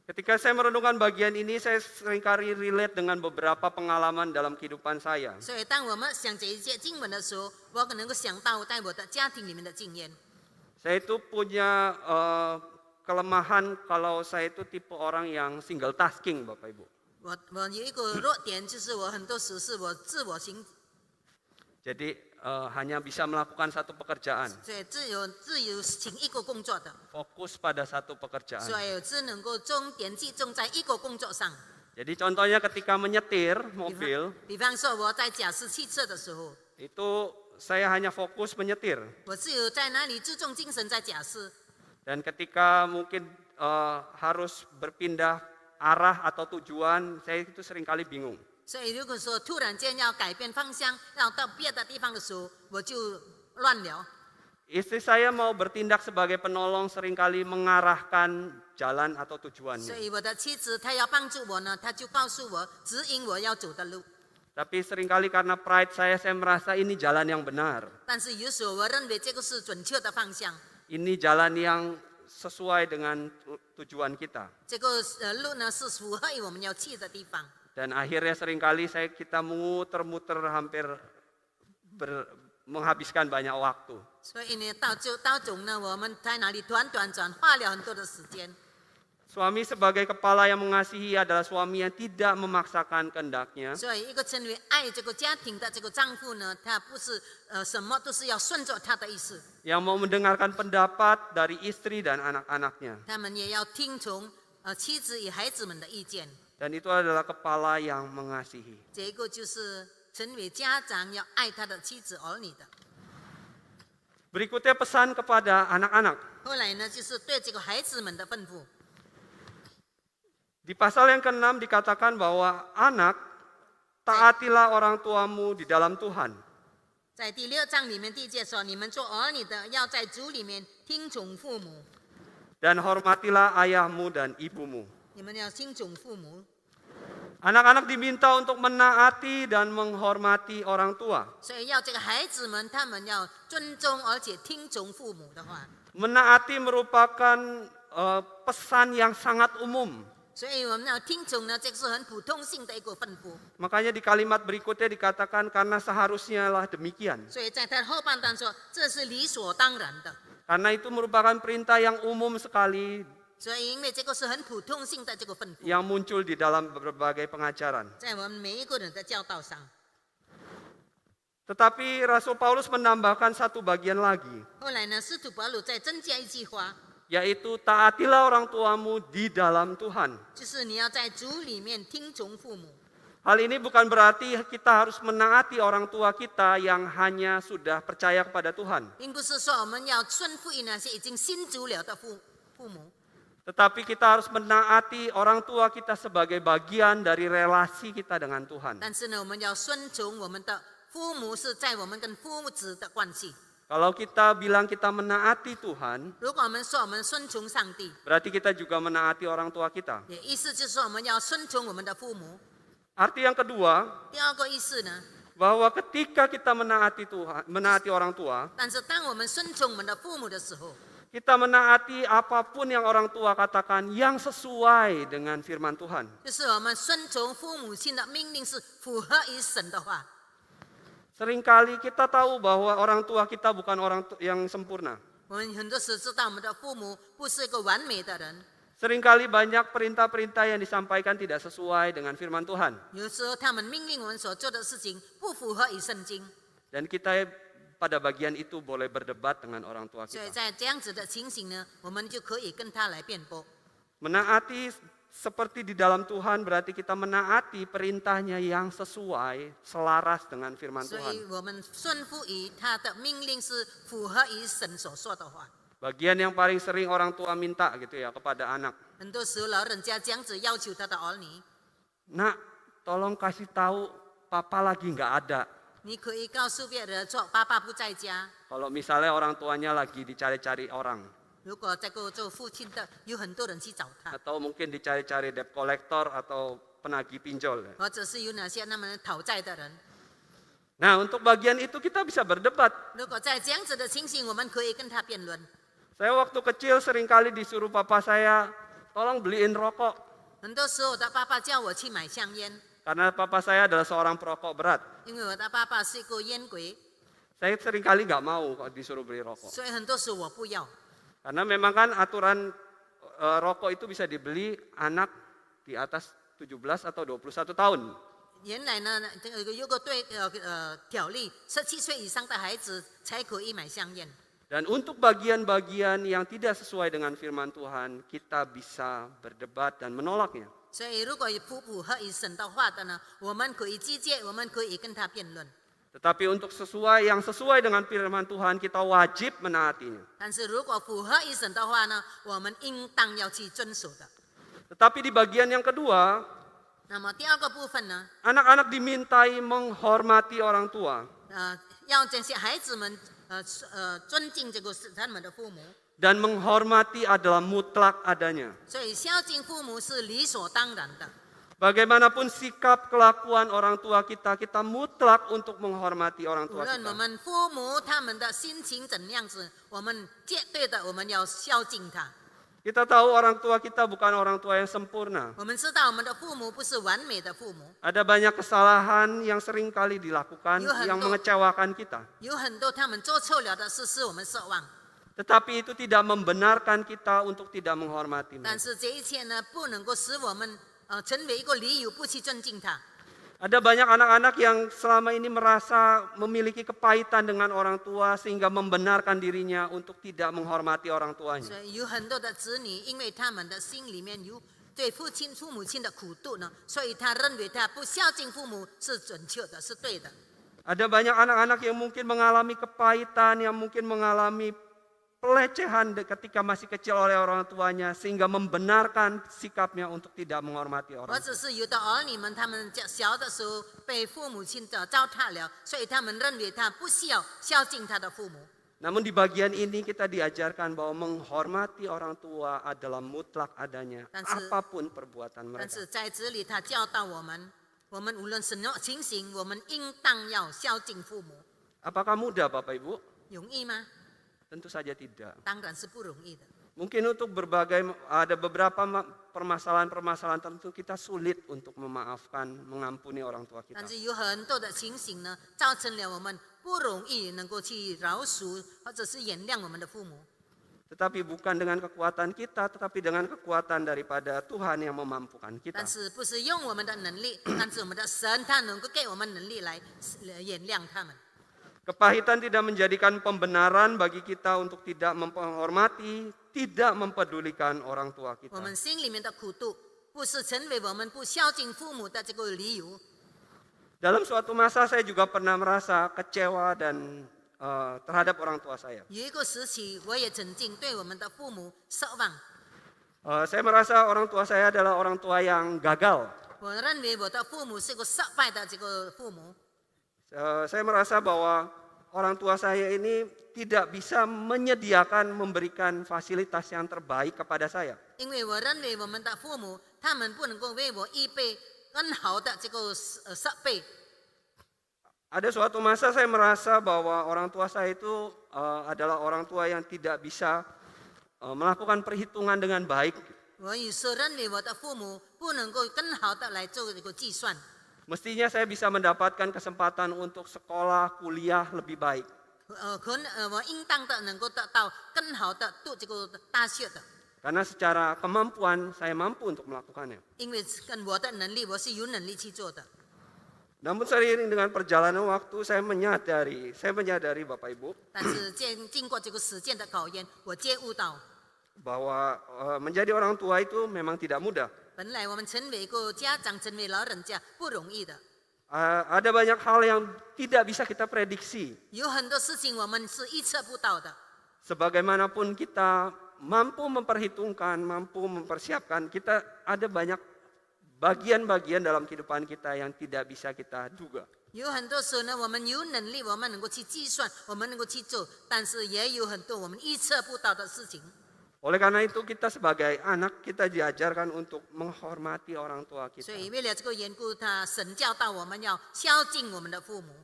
Ketika saya merenungkan bagian ini, saya seringkali relate dengan beberapa pengalaman dalam kehidupan saya. 所以当我们想这一节经文的时候，我可能够想到在我的家庭里面的经验。 Saya itu punya kelemahan kalau saya itu tipe orang yang single tasking, Bapak Ibu. 我有一个弱点，就是我很多时是我自我行， Jadi hanya bisa melakukan satu pekerjaan, 所以自由行一个工作的， fokus pada satu pekerjaan. 所以只能够重点集中在一个工作上。 Jadi contohnya ketika menyetir mobil, 比方说我在驾驶汽车的时候， itu saya hanya fokus menyetir. 我只有在那里注重精神在驾驶。 Dan ketika mungkin harus berpindah arah atau tujuan, saya itu seringkali bingung. 所以如果说突然间要改变方向，要到别的地方的时候，我就乱了。 Istri saya mau bertindak sebagai penolong seringkali mengarahkan jalan atau 所 tujuannya. 以我的妻子她要帮助我呢，她就告诉我指引我要走的路。 Tapi seringkali karena pride saya merasa ini jalan yang benar. 但是有时候我认为这个是准确的方向， Ini jalan yang sesuai dengan tujuan kita. 这个路呢是符合于我们要去的地方。 Dan akhirnya seringkali kita muter-muter hampir menghabiskan banyak waktu. 所以呢，到总呢，我们在哪里短转，花了很多的时间。 Suami sebagai kepala yang mengasihi adalah suami yang tidak memaksakan kehendaknya. 所以，一个成为爱这个家庭的这个丈夫呢，他不是什么都是要顺着他的意思， Yang mau mendengarkan pendapat dari istri dan anak-anaknya. 他们也要听从妻子与孩子们的意见。 Dan itu adalah kepala yang mengasihi. 这个就是成为家长要爱他的妻子儿女的。 Berikutnya pesan kepada anak-anak. 后来呢，就是对这个孩子们的吩咐。 Di pasal yang ke-6 dikatakan bahwa anak, taatilah orang tuamu di dalam Tuhan. 在第6章里面第1节说：“你们做儿女的，要在主里面听从父母。 Dan hormatilah ayahmu dan ibumu. 你们要听从父母。 Anak-anak diminta untuk menaati dan menghormati orang tua. 所以要这个孩子们，他们要尊重而且听从父母的话。 Menaati merupakan pesan yang sangat umum. 所以我们要听从呢，这个是很普通性的一个吩咐。 Makanya di kalimat berikutnya dikatakan karena seharusnya lah demikian. 所以在他后半段说，这是理所当然的。 Karena itu merupakan perintah yang umum sekali 所以因为这个是很普通性的这个吩咐， yang muncul di dalam berbagai pengajaran. 在我们每一个人的教导上。 Tetapi Rasul Paulus menambahkan satu bagian lagi, 后来呢，使徒保罗再增加一句话， yaitu taatilah orang tuamu di dalam Tuhan. 就是你要在主里面听从父母。 Hal ini bukan berarti kita harus menaati orang tua kita yang hanya sudah percaya kepada Tuhan. 并不是说我们要顺服于那些已经信主了的父母， Tetapi kita harus menaati orang tua kita sebagai bagian dari relasi kita dengan Tuhan. 但是呢，我们要顺从我们的父母，是在我们跟父子的关系。 Kalau kita bilang kita menaati Tuhan, 如果我们说我们顺从上帝， berarti kita juga menaati orang tua kita. 也意思就是说我们要顺从我们的父母。 Arti yang kedua, 第二个意思呢， bahwa ketika kita menaati Tuhan, menaati orang tua, 但是当我们顺从我们的父母的时候， kita menaati apapun yang orang tua katakan yang sesuai dengan firman Tuhan. 就是我们顺从父母亲的命令是符合于神的话。 Seringkali kita tahu bahwa orang tua kita bukan orang yang sempurna. 我们很多时知道我们的父母不是一个完美的人， Seringkali banyak perintah-perintah yang disampaikan tidak sesuai dengan firman Tuhan. 有时候他们命令我们所做的事情不符合于圣经， Dan kita pada bagian itu boleh berdebat dengan orang tua 所以 kita. 在这样子的情形呢，我们就可以跟他来辩驳。 Menaati seperti di dalam Tuhan berarti kita menaati perintahnya yang sesuai, selaras dengan firman 所 Tuhan. 以我们顺服于他的命令是符合于神所说的话。 Bagian yang paling sering orang tua minta gitu ya kepada anak. 很多时候老人家这样子要求他的儿女， Nak, tolong kasih tahu papa lagi nggak ada. 你可以告诉别人说爸爸不在家。 Kalau misalnya orang tuanya lagi dicari-cari orang. 如果这个做父亲的有很多人去找他， Atau mungkin dicari-cari debt collector atau penagih pinjol. 或者是有哪些那么讨债的人。 Nah, untuk bagian itu kita bisa berdebat. 如果在这样子的情形，我们可以跟他辩论。 Saya waktu kecil seringkali disuruh papa saya, tolong beliin rokok. 很多时候我的爸爸叫我去买香烟， Karena papa saya adalah seorang perokok berat. 因为我的爸爸是一个烟鬼， Saya seringkali nggak mau kalau disuruh beli rokok. 所以很多时候我不要。 Karena memang kan aturan rokok itu bisa dibeli anak di atas 17 atau 21 tahun. 原来呢，这个有个条例，17岁以上的孩子才可以买香烟。 Dan untuk bagian-bagian yang tidak sesuai dengan firman Tuhan, kita bisa berdebat dan menolaknya. 所以如果不符合于神的话的呢，我们可以拒绝，我们可以跟他辩论。 Tetapi untuk yang sesuai dengan firman Tuhan, kita wajib menaatinya. 但是如果符合于神的话呢，我们应当要去遵守的。Tetapi di bagian yang kedua, 那么第二个部分呢， anak-anak dimintai menghormati orang tua 要这些孩子们尊敬这个他们的父母， dan menghormati adalah mutlak adanya. 所以孝敬父母是理所当然的。 Bagaimanapun sikap kelakuan orang tua kita, kita mutlak untuk menghormati orang 无 tua 论我 kita. 们父母他们的心情怎样子，我们绝对的我们要孝敬他。 Kita tahu orang tua kita bukan orang tua yang sempurna. 我们知道我们的父母不是完美的父母， Ada banyak kesalahan yang sering kali dilakukan yang mengecewakan kita. 有很多他们做错了的事使我们失望， Tetapi itu tidak membenarkan kita untuk tidak menghormati 但 mereka. 是这一切呢，不能够使我们成为一个理由不去尊敬他。 Ada banyak anak-anak yang selama ini merasa memiliki kepahitan dengan orang tua sehingga membenarkan dirinya untuk tidak menghormati orang 所 tuanya. 以有很多的子女，因为他们的心里面有对父母亲的苦度呢，所以他认为他不孝敬父母是准确的，是对的。 Ada banyak anak-anak yang mungkin mengalami kepahitan, yang mungkin mengalami pelecehan ketika masih kecil oleh orang tuanya sehingga membenarkan sikapnya untuk tidak menghormati 或 orang 者是有的儿女们，他们小的时候被父母亲的糟蹋了，所以他们认为他不需要孝敬他的父母。 Namun di bagian ini kita diajarkan bahwa menghormati orang tua adalah mutlak adanya, apapun perbuatan 但 mereka. 是在这里，他教导我们，我们无论什么情形，我们应当要孝敬父母。 Apakah mudah Bapak Ibu? 容易吗？ Tentu saja tidak. 当然是不容易的。 Mungkin untuk ada beberapa permasalahan-permasalahan tertentu kita sulit untuk memaafkan, mengampuni orang tua kita. 但是有很多的情形呢，造成了我们不容易能够去饶恕或者是原谅我们的父母。 Tetapi bukan dengan kekuatan kita, tetapi dengan kekuatan daripada Tuhan yang memampukan kita. 但是不是用我们的能力，但是我们的神他能够给我们能力来原谅他们。 Kepahitan tidak menjadikan pembenaran bagi kita untuk tidak menghormati, tidak mempedulikan orang tua 我 kita. 们心里面的苦度，不是成为我们不孝敬父母的这个理由。 Dalam suatu masa saya juga pernah merasa kecewa dan terhadap orang tua saya. 有一个时期，我也曾经对我们的父母失望。 Saya merasa orang tua saya adalah orang tua yang gagal. 我认为我的父母是个失败的这个父母。 Saya merasa bahwa orang tua saya ini tidak bisa menyediakan, memberikan fasilitas yang terbaik kepada saya. 因为我认为我们的父母，他们不能够为我预备更好的这个设备。 Ada suatu masa saya merasa bahwa orang tua saya itu adalah orang tua yang tidak bisa melakukan perhitungan dengan baik. 我有时认为我的父母不能够更好的来做这个计算。 Mestinya saya bisa mendapatkan kesempatan untuk sekolah, kuliah lebih baik. 我应当的能够得到更好的读这个大学的， Karena secara kemampuan saya mampu untuk melakukannya. 因为跟我的能力，我是有能力去做的。 Namun seiring dengan perjalanan waktu saya menyadari Bapak Ibu 但是经过这个时间的考验，我觉悟到， bahwa menjadi orang tua itu memang tidak mudah. 本来我们成为一个家长，成为老人家不容易的， Ada banyak hal yang tidak bisa kita prediksi. 有很多事情我们是预测不到的。 Sebagaimanapun kita mampu memperhitungkan, mampu mempersiapkan, kita ada banyak bagian-bagian dalam kehidupan kita yang tidak bisa kita duga. 有很多时候呢，我们有能力，我们能够去计算，我们能够去做，但是也有很多我们预测不到的事情。 Oleh karena itu kita sebagai anak kita diajarkan untuk menghormati orang tua 所 kita. 以为了这个缘故，他神教导我们要孝敬我们的父母。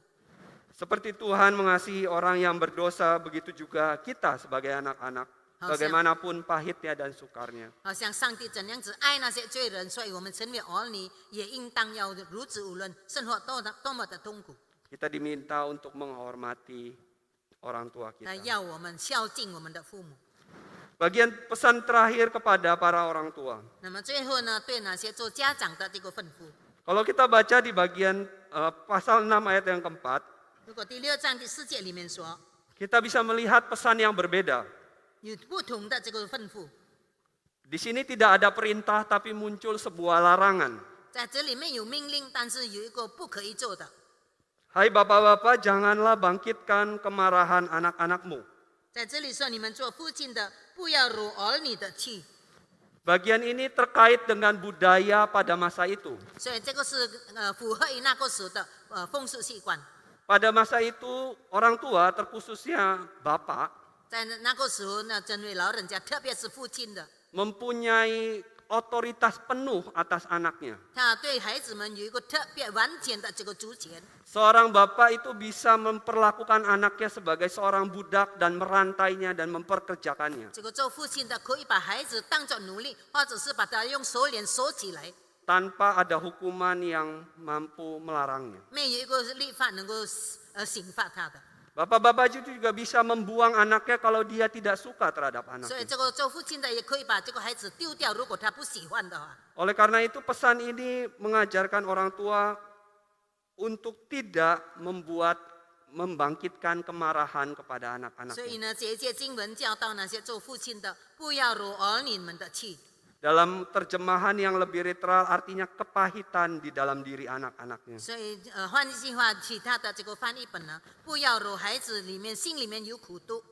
Seperti Tuhan mengasihi orang yang berdosa, begitu juga kita sebagai anak-anak. Bagaimanapun pahitnya dan sukarnya. 好像上帝怎样子爱那些罪人，所以我们成为儿女也应当要如此无论生活多么的痛苦， Kita diminta untuk menghormati orang tua 那 kita. 要我们孝敬我们的父母。 Bagian pesan terakhir kepada para orang tua. 那么最后呢，对那些做家长的这个吩咐， Kalau kita baca di bagian pasal 6 ayat yang keempat, 如果第6章第4节里面说 kita bisa melihat pesan yang berbeda. 有不同的这个吩咐， Di sini tidak ada perintah tapi muncul sebuah larangan. 在这里面有命令，但是有一个不可以做的。 Hai bapak-bapak, janganlah bangkitkan kemarahan anak-anakmu. 在这里说，你们做父亲的不要惹儿女的气， Bagian ini terkait dengan budaya pada masa itu. 所以这个是符合于那个时的风俗习惯。 Pada masa itu orang tua, terkhususnya bapak, 在那个时候呢，针对老人家，特别是父亲的， mempunyai otoritas penuh atas anaknya. 他对孩子们有一个特别完全的这个主权。 Seorang bapak itu bisa memperlakukan anaknya sebagai seorang budak dan merantainya dan memperkerjakannya. 这个做父亲的可以把孩子当作奴隶，或者是把他用锁链锁起来， Tanpa ada hukuman yang mampu melarangnya. 没有一个律法能够刑罚他的。 Bapak-bapak itu juga bisa membuang anaknya kalau dia tidak suka terhadap 所以 anaknya. 这个做父亲的也可以把这个孩子丢掉，如果他不喜欢的话。 Oleh karena itu pesan ini mengajarkan orang tua untuk tidak membangkitkan kemarahan kepada 所以 anak-anaknya. 呢，这一节经文教导那些做父亲的，不要惹儿女们的气。 Dalam terjemahan yang lebih literal artinya kepahitan di dalam diri anak-anaknya. 所以换句话，其他的这个翻译本呢，不要惹孩子心里面有苦毒。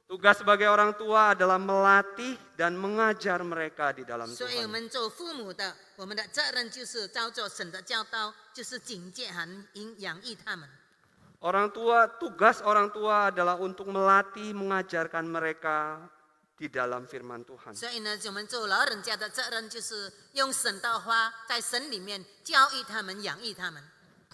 Tugas sebagai orang tua adalah melatih dan mengajar mereka di dalam 所以我 Tuhan. 们做父母的，我们的责任就是照着神的教导，就是警戒和养育他们。 Tugas orang tua adalah untuk melatih, mengajarkan mereka di dalam firman Tuhan. 所以呢，我们做老人家的责任就是用神的话，在神里面教育他们、养育他们。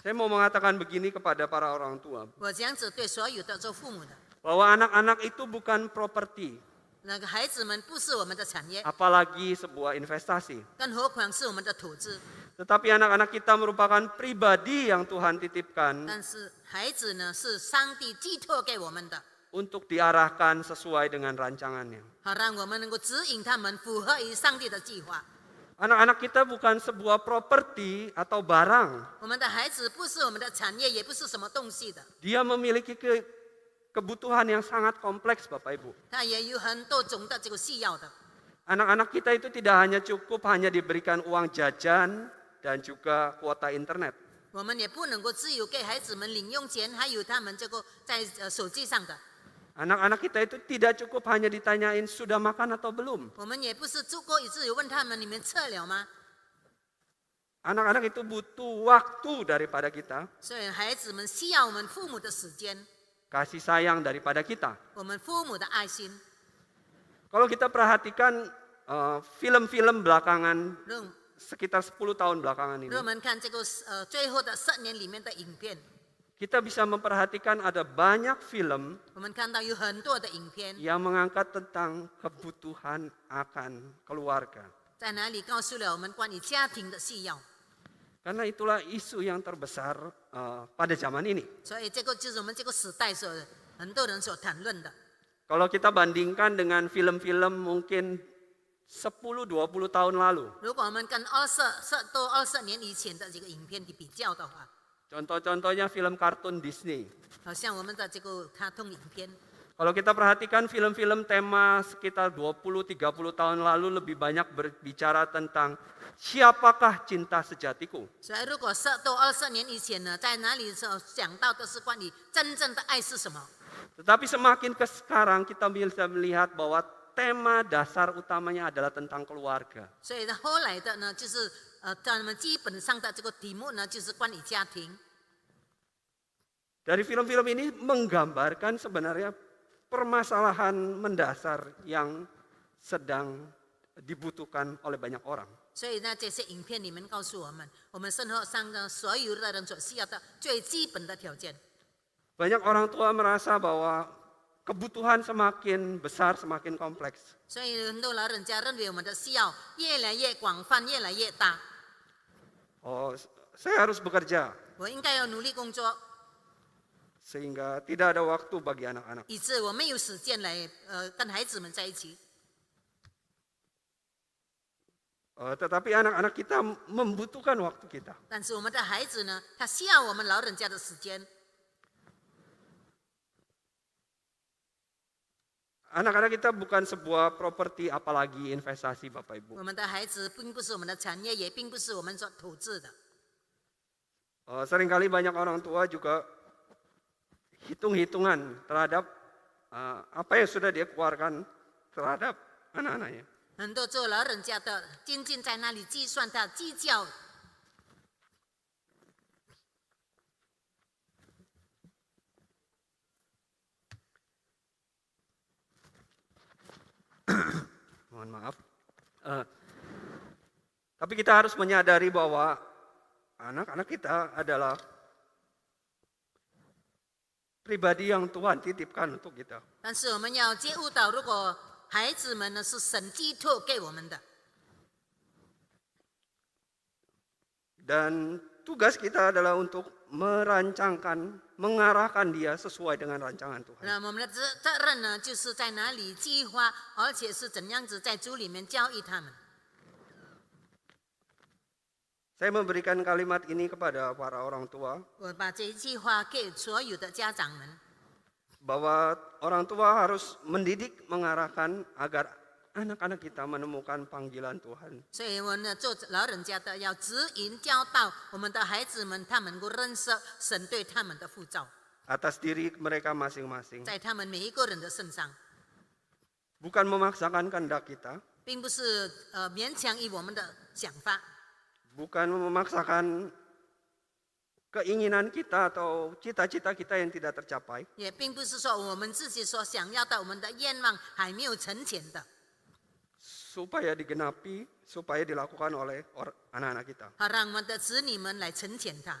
Saya mau mengatakan begini kepada para orang tua, 我这样子对所有的做父母的， bahwa anak-anak itu bukan properti, 那个孩子们不是我们的产业， apalagi sebuah investasi. 更何况是我们的投资。 Tetapi anak-anak kita merupakan pribadi yang Tuhan titipkan 但是孩子呢，是上帝寄托给我们的， untuk diarahkan sesuai dengan rancangannya. 好让我们能够指引他们符合于上帝的计划。 Anak-anak kita bukan sebuah properti atau barang. 我们的孩子不是我们的产业，也不是什么东西的， Dia memiliki kebutuhan yang sangat kompleks, Bapak Ibu. 他也有很多种的这个需要的。 Anak-anak kita itu tidak hanya cukup hanya diberikan uang jajan dan juga kuota internet. 我们也不能够只有给孩子们零用钱，还有他们这个在手机上的。 Anak-anak kita itu tidak cukup hanya ditanyain sudah makan atau belum. 我们也不是足够一直有问他们你们测了吗？ Anak-anak itu butuh waktu daripada kita, 所以孩子们需要我们父母的时间， kasih sayang daripada kita. 我们父母的爱心。 Kalau kita perhatikan film-film belakangan 让 sekitar 10 tahun belakangan ini, 让我们看这个最后的10年里面的影片， kita bisa memperhatikan ada banyak film 我们看到有很多的影片， yang mengangkat tentang kebutuhan akan keluarga. 在哪里告诉了我们关于家庭的需要。 Karena itulah isu yang terbesar pada zaman ini. 所以这个就是我们这个时代所很多人所谈论的。 Kalau kita bandingkan dengan film-film mungkin 10-20 tahun lalu. 如果我们跟20年以前的这个影片比较的话， Contoh-contohnya film kartun Disney. 好像我们的这个卡通影片， Kalau kita perhatikan film-film tema sekitar 20-30 tahun lalu lebih banyak berbicara tentang siapakah cinta sejatiku. 所以如果20年以前呢，在哪里所讲到的是关于真正的爱是什么？ Tetapi semakin ke sekarang kita bisa melihat bahwa tema dasar utamanya adalah tentang keluarga. 所以呢，后来的呢，就是咱们基本上的这个题目呢，就是关于家庭。 Dari film-film ini menggambarkan sebenarnya permasalahan mendasar yang sedang dibutuhkan oleh banyak orang. 所以呢，这些影片里面告诉我们，我们生活上的所有的人所需要的最基本的条件。 Banyak orang tua merasa bahwa kebutuhan semakin besar, semakin kompleks. 所以很多老人家认为我们的需要越来越广泛，越来越大。 Oh, saya harus bekerja 我应该要努力工作， sehingga tidak ada waktu bagi anak-anak. 以致我没有时间来跟孩子们在一起。 Tetapi anak-anak kita membutuhkan waktu kita. 但是我们的孩子呢，他需要我们老人家的时间。 Anak-anak kita bukan sebuah properti apalagi investasi Bapak Ibu. 我们的孩子并不是我们的产业，也并不是我们所投资的。 Seringkali banyak orang tua juga hitung-hitungan terhadap apa yang sudah dia keluarkan terhadap anak-anaknya. 很多做老人家的仅仅在那里计算他计较。Mohon maaf. Tapi kita harus menyadari bahwa anak-anak kita adalah pribadi yang Tuhan titipkan untuk kita. 但是我们要觉悟到，如果孩子们呢是神寄托给我们的， Dan tugas kita adalah untuk merancangkan, mengarahkan dia sesuai dengan rancangan Tuhan. 那我们的责任呢，就是在哪里计划，而且是怎样子在主里面教育他们。 Saya memberikan kalimat ini kepada para orang tua, 我把这一句话给所有的家长们， bahwa orang tua harus mendidik, mengarahkan agar anak-anak kita menemukan panggilan Tuhan. 所以我们呢做老人家的要指引教导我们的孩子们，他们能够认识神对他们的呼召， Atas diri mereka masing-masing. 在他们每一个人的身上， Bukan memaksakan kehendak kita, 并不是勉强于我们的想法， bukan memaksakan keinginan kita atau cita-cita kita yang tidak tercapai. 也并不是说我们自己所想要的，我们的愿望还没有成全的， Supaya digenapi, supaya dilakukan oleh anak-anak kita. 好让我们的子女们来成全它。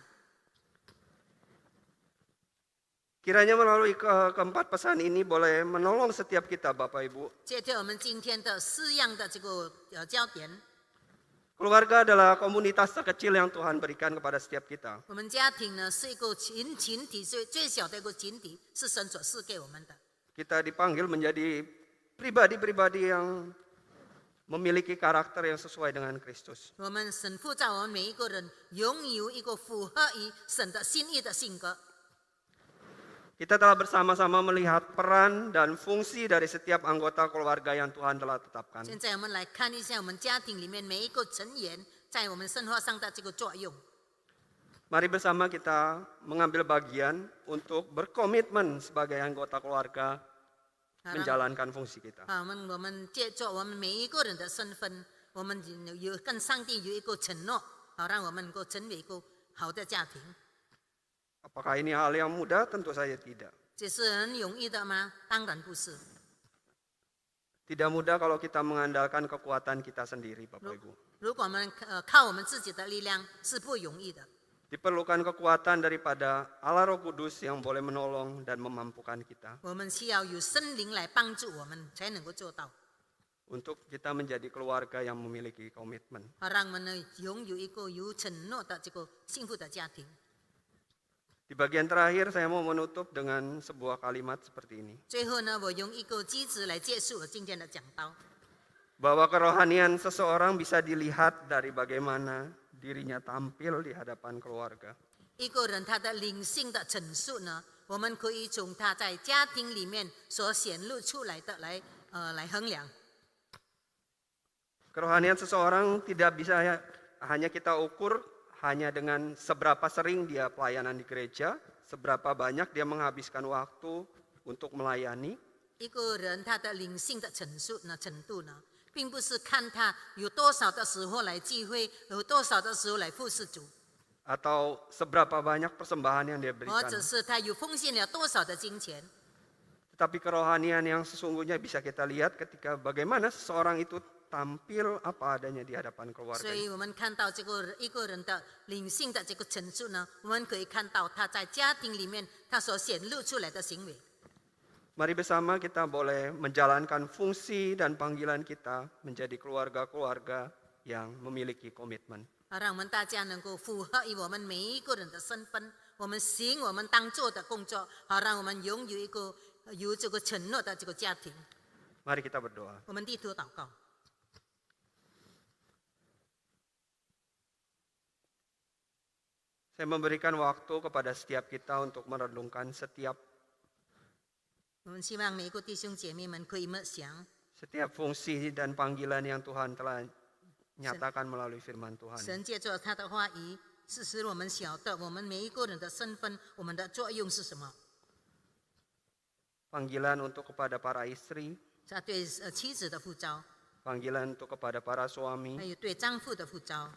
Kiranya melalui keempat pesan ini boleh menolong setiap kita Bapak Ibu. 接着我们今天的四样的这个焦点， Keluarga adalah komunitas terkecil yang Tuhan berikan kepada setiap kita. 我们家庭呢是一个群体，最小的一个群体，是神所赐给我们的。 Kita dipanggil menjadi pribadi-pribadi yang memiliki karakter yang sesuai dengan Kristus. 我们神呼召我们每一个人拥有一个符合于神的心意的性格。 Kita telah bersama-sama melihat peran dan fungsi dari setiap anggota keluarga yang Tuhan telah tetapkan. 现在我们来看一下我们家庭里面每一个成员在我们生活上的这个作用。 Mari bersama kita mengambil bagian untuk berkomitmen sebagai anggota keluarga menjalankan fungsi kita. 我们借着我们每一个人的身份，我们有跟上帝有一个承诺，好让我们能够成为一个好的家庭。 Apakah ini hal yang mudah? Tentu saja tidak. 这是很容易的吗？当然不是。 Tidak mudah kalau kita mengandalkan kekuatan kita sendiri, Bapak Ibu. 如果我们靠我们自己的力量是不容易的， Diperlukan kekuatan daripada Allah Roh Kudus yang boleh menolong dan memampukan kita 我们需要有圣灵来帮助我们，才能够做到， untuk kita menjadi keluarga yang memiliki komitmen. 好让我们呢拥有一个有承诺的这个幸福的家庭。 Di bagian terakhir saya mau menutup dengan sebuah kalimat seperti ini. 最后呢，我用一个句子来结束我今天的讲道。 Bahwa kerohanian seseorang bisa dilihat dari bagaimana dirinya tampil di hadapan keluarga. 一个人他的灵性的陈述呢，我们可以从他在家庭里面所显露出来的来衡量。 Kerohanian seseorang tidak bisa hanya kita ukur hanya dengan seberapa sering dia pelayanan di gereja, seberapa banyak dia menghabiskan waktu untuk melayani. 一个人他的灵性的陈述呢程度呢，并不是看他有多少的时候来聚会，有多少的时候来服侍主， Atau seberapa banyak persembahan yang dia 或 berikan. 者是他有奉献了多少的金钱。 Tetapi kerohanian yang sesungguhnya bisa kita lihat ketika bagaimana seseorang itu tampil apa adanya di hadapan 所 keluarga. 以我们看到这个一个人的灵性的这个陈述呢，我们可以看到他在家庭里面他所显露出来的行为。 Mari bersama kita boleh menjalankan fungsi dan panggilan kita menjadi keluarga-keluarga yang memiliki komitmen. 好让我们大家能够符合于我们每一个人的身份，我们行我们当做的工作，好让我们拥有一个有这个承诺的这个家庭。 Mari kita berdoa. 我们低头祷告。 Saya memberikan waktu kepada setiap kita untuk merenungkan setiap 我们希望每一个弟兄姐妹们可以默想， setiap fungsi dan panggilan yang Tuhan telah nyatakan melalui firman Tuhan. 神借着他的话语，是使我们晓得我们每一个人的身份，我们的作用是什么。 Panggilan untuk kepada para istri, 他对妻子的呼召， Panggilan untuk kepada para suami, 还有对丈夫的呼召，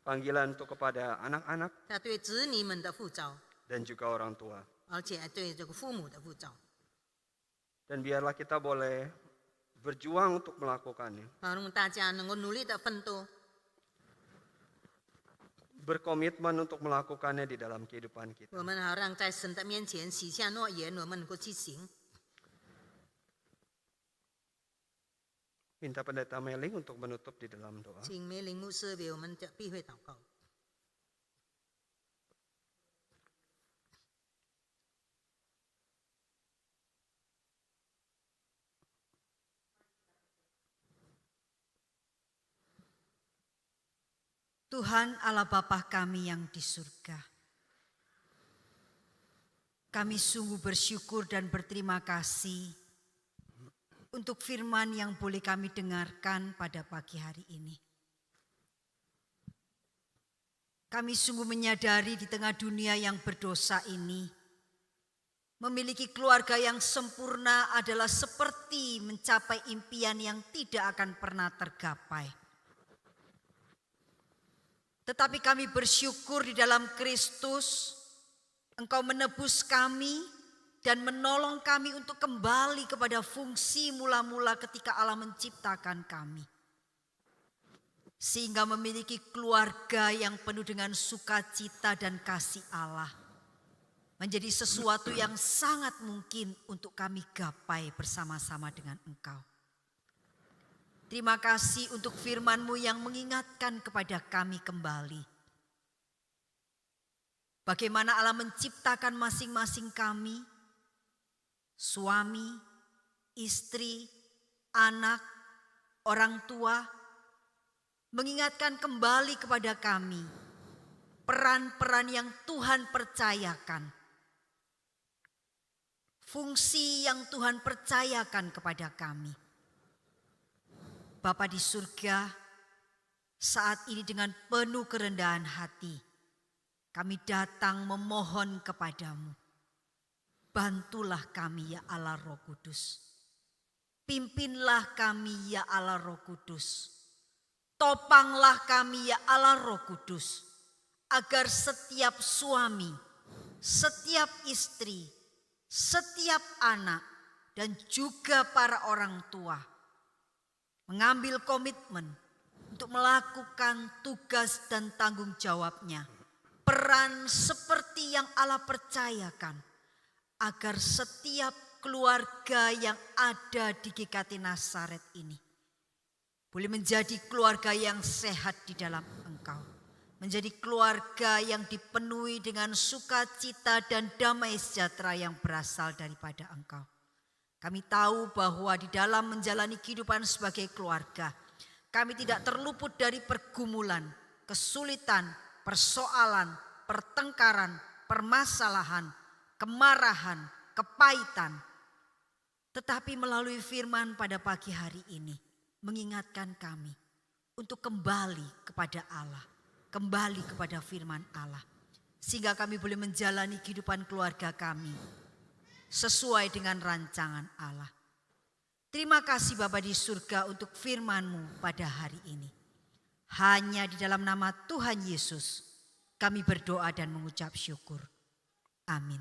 panggilan untuk kepada anak-anak 他对子女们的呼召， dan juga orang tua. 而且还对这个父母的呼召。 Dan biarlah kita boleh berjuang untuk melakukannya. 让大家能够努力的奋斗， Berkomitmen untuk melakukannya di dalam kehidupan kita. 我们好让在神的面前许下诺言，我们能够去行。 Minta Pendeta Meling untuk menutup di dalam doa. 请梅林牧师为我们的避会祷告。 Tuhan Allah Bapa kami yang di surga, kami sungguh bersyukur dan berterima kasih untuk firman yang boleh kami dengarkan pada pagi hari ini. Kami sungguh menyadari di tengah dunia yang berdosa ini, memiliki keluarga yang sempurna adalah seperti mencapai impian yang tidak akan pernah tergapai. Tetapi kami bersyukur di dalam Kristus, Engkau menebus kami dan menolong kami untuk kembali kepada fungsi mula-mula ketika Allah menciptakan kami. Sehingga memiliki keluarga yang penuh dengan sukacita dan kasih Allah. Menjadi sesuatu yang sangat mungkin untuk kami gapai bersama-sama dengan Engkau. Terima kasih untuk firman-Mu yang mengingatkan kepada kami kembali. Bagaimana Allah menciptakan masing-masing kami, suami, istri, anak, orang tua, mengingatkan kembali kepada kami peran-peran yang Tuhan percayakan. Fungsi yang Tuhan percayakan kepada kami. Bapa di surga, saat ini dengan penuh kerendahan hati, kami datang memohon kepadamu. Bantulah kami ya Allah Roh Kudus. Pimpinlah kami ya Allah Roh Kudus. Topanglah kami ya Allah Roh Kudus. Agar setiap suami, setiap istri, setiap anak, dan juga para orang tua mengambil komitmen untuk melakukan tugas dan tanggung jawabnya. Peran seperti yang Allah percayakan. Agar setiap keluarga yang ada di GKT Nazaret ini boleh menjadi keluarga yang sehat di dalam Engkau. Menjadi keluarga yang dipenuhi dengan sukacita dan damai sejahtera yang berasal daripada Engkau. Kami tahu bahwa di dalam menjalani kehidupan sebagai keluarga, kami tidak terluput dari pergumulan, kesulitan, persoalan, pertengkaran, permasalahan, kemarahan, kepahitan. Tetapi melalui firman pada pagi hari ini, mengingatkan kami untuk kembali kepada Allah, kembali kepada firman Allah. Sehingga kami boleh menjalani kehidupan keluarga kami sesuai dengan rancangan Allah. Terima kasih Bapa di surga untuk firman-Mu pada hari ini. Hanya di dalam nama Tuhan Yesus kami berdoa dan mengucap syukur. Amin.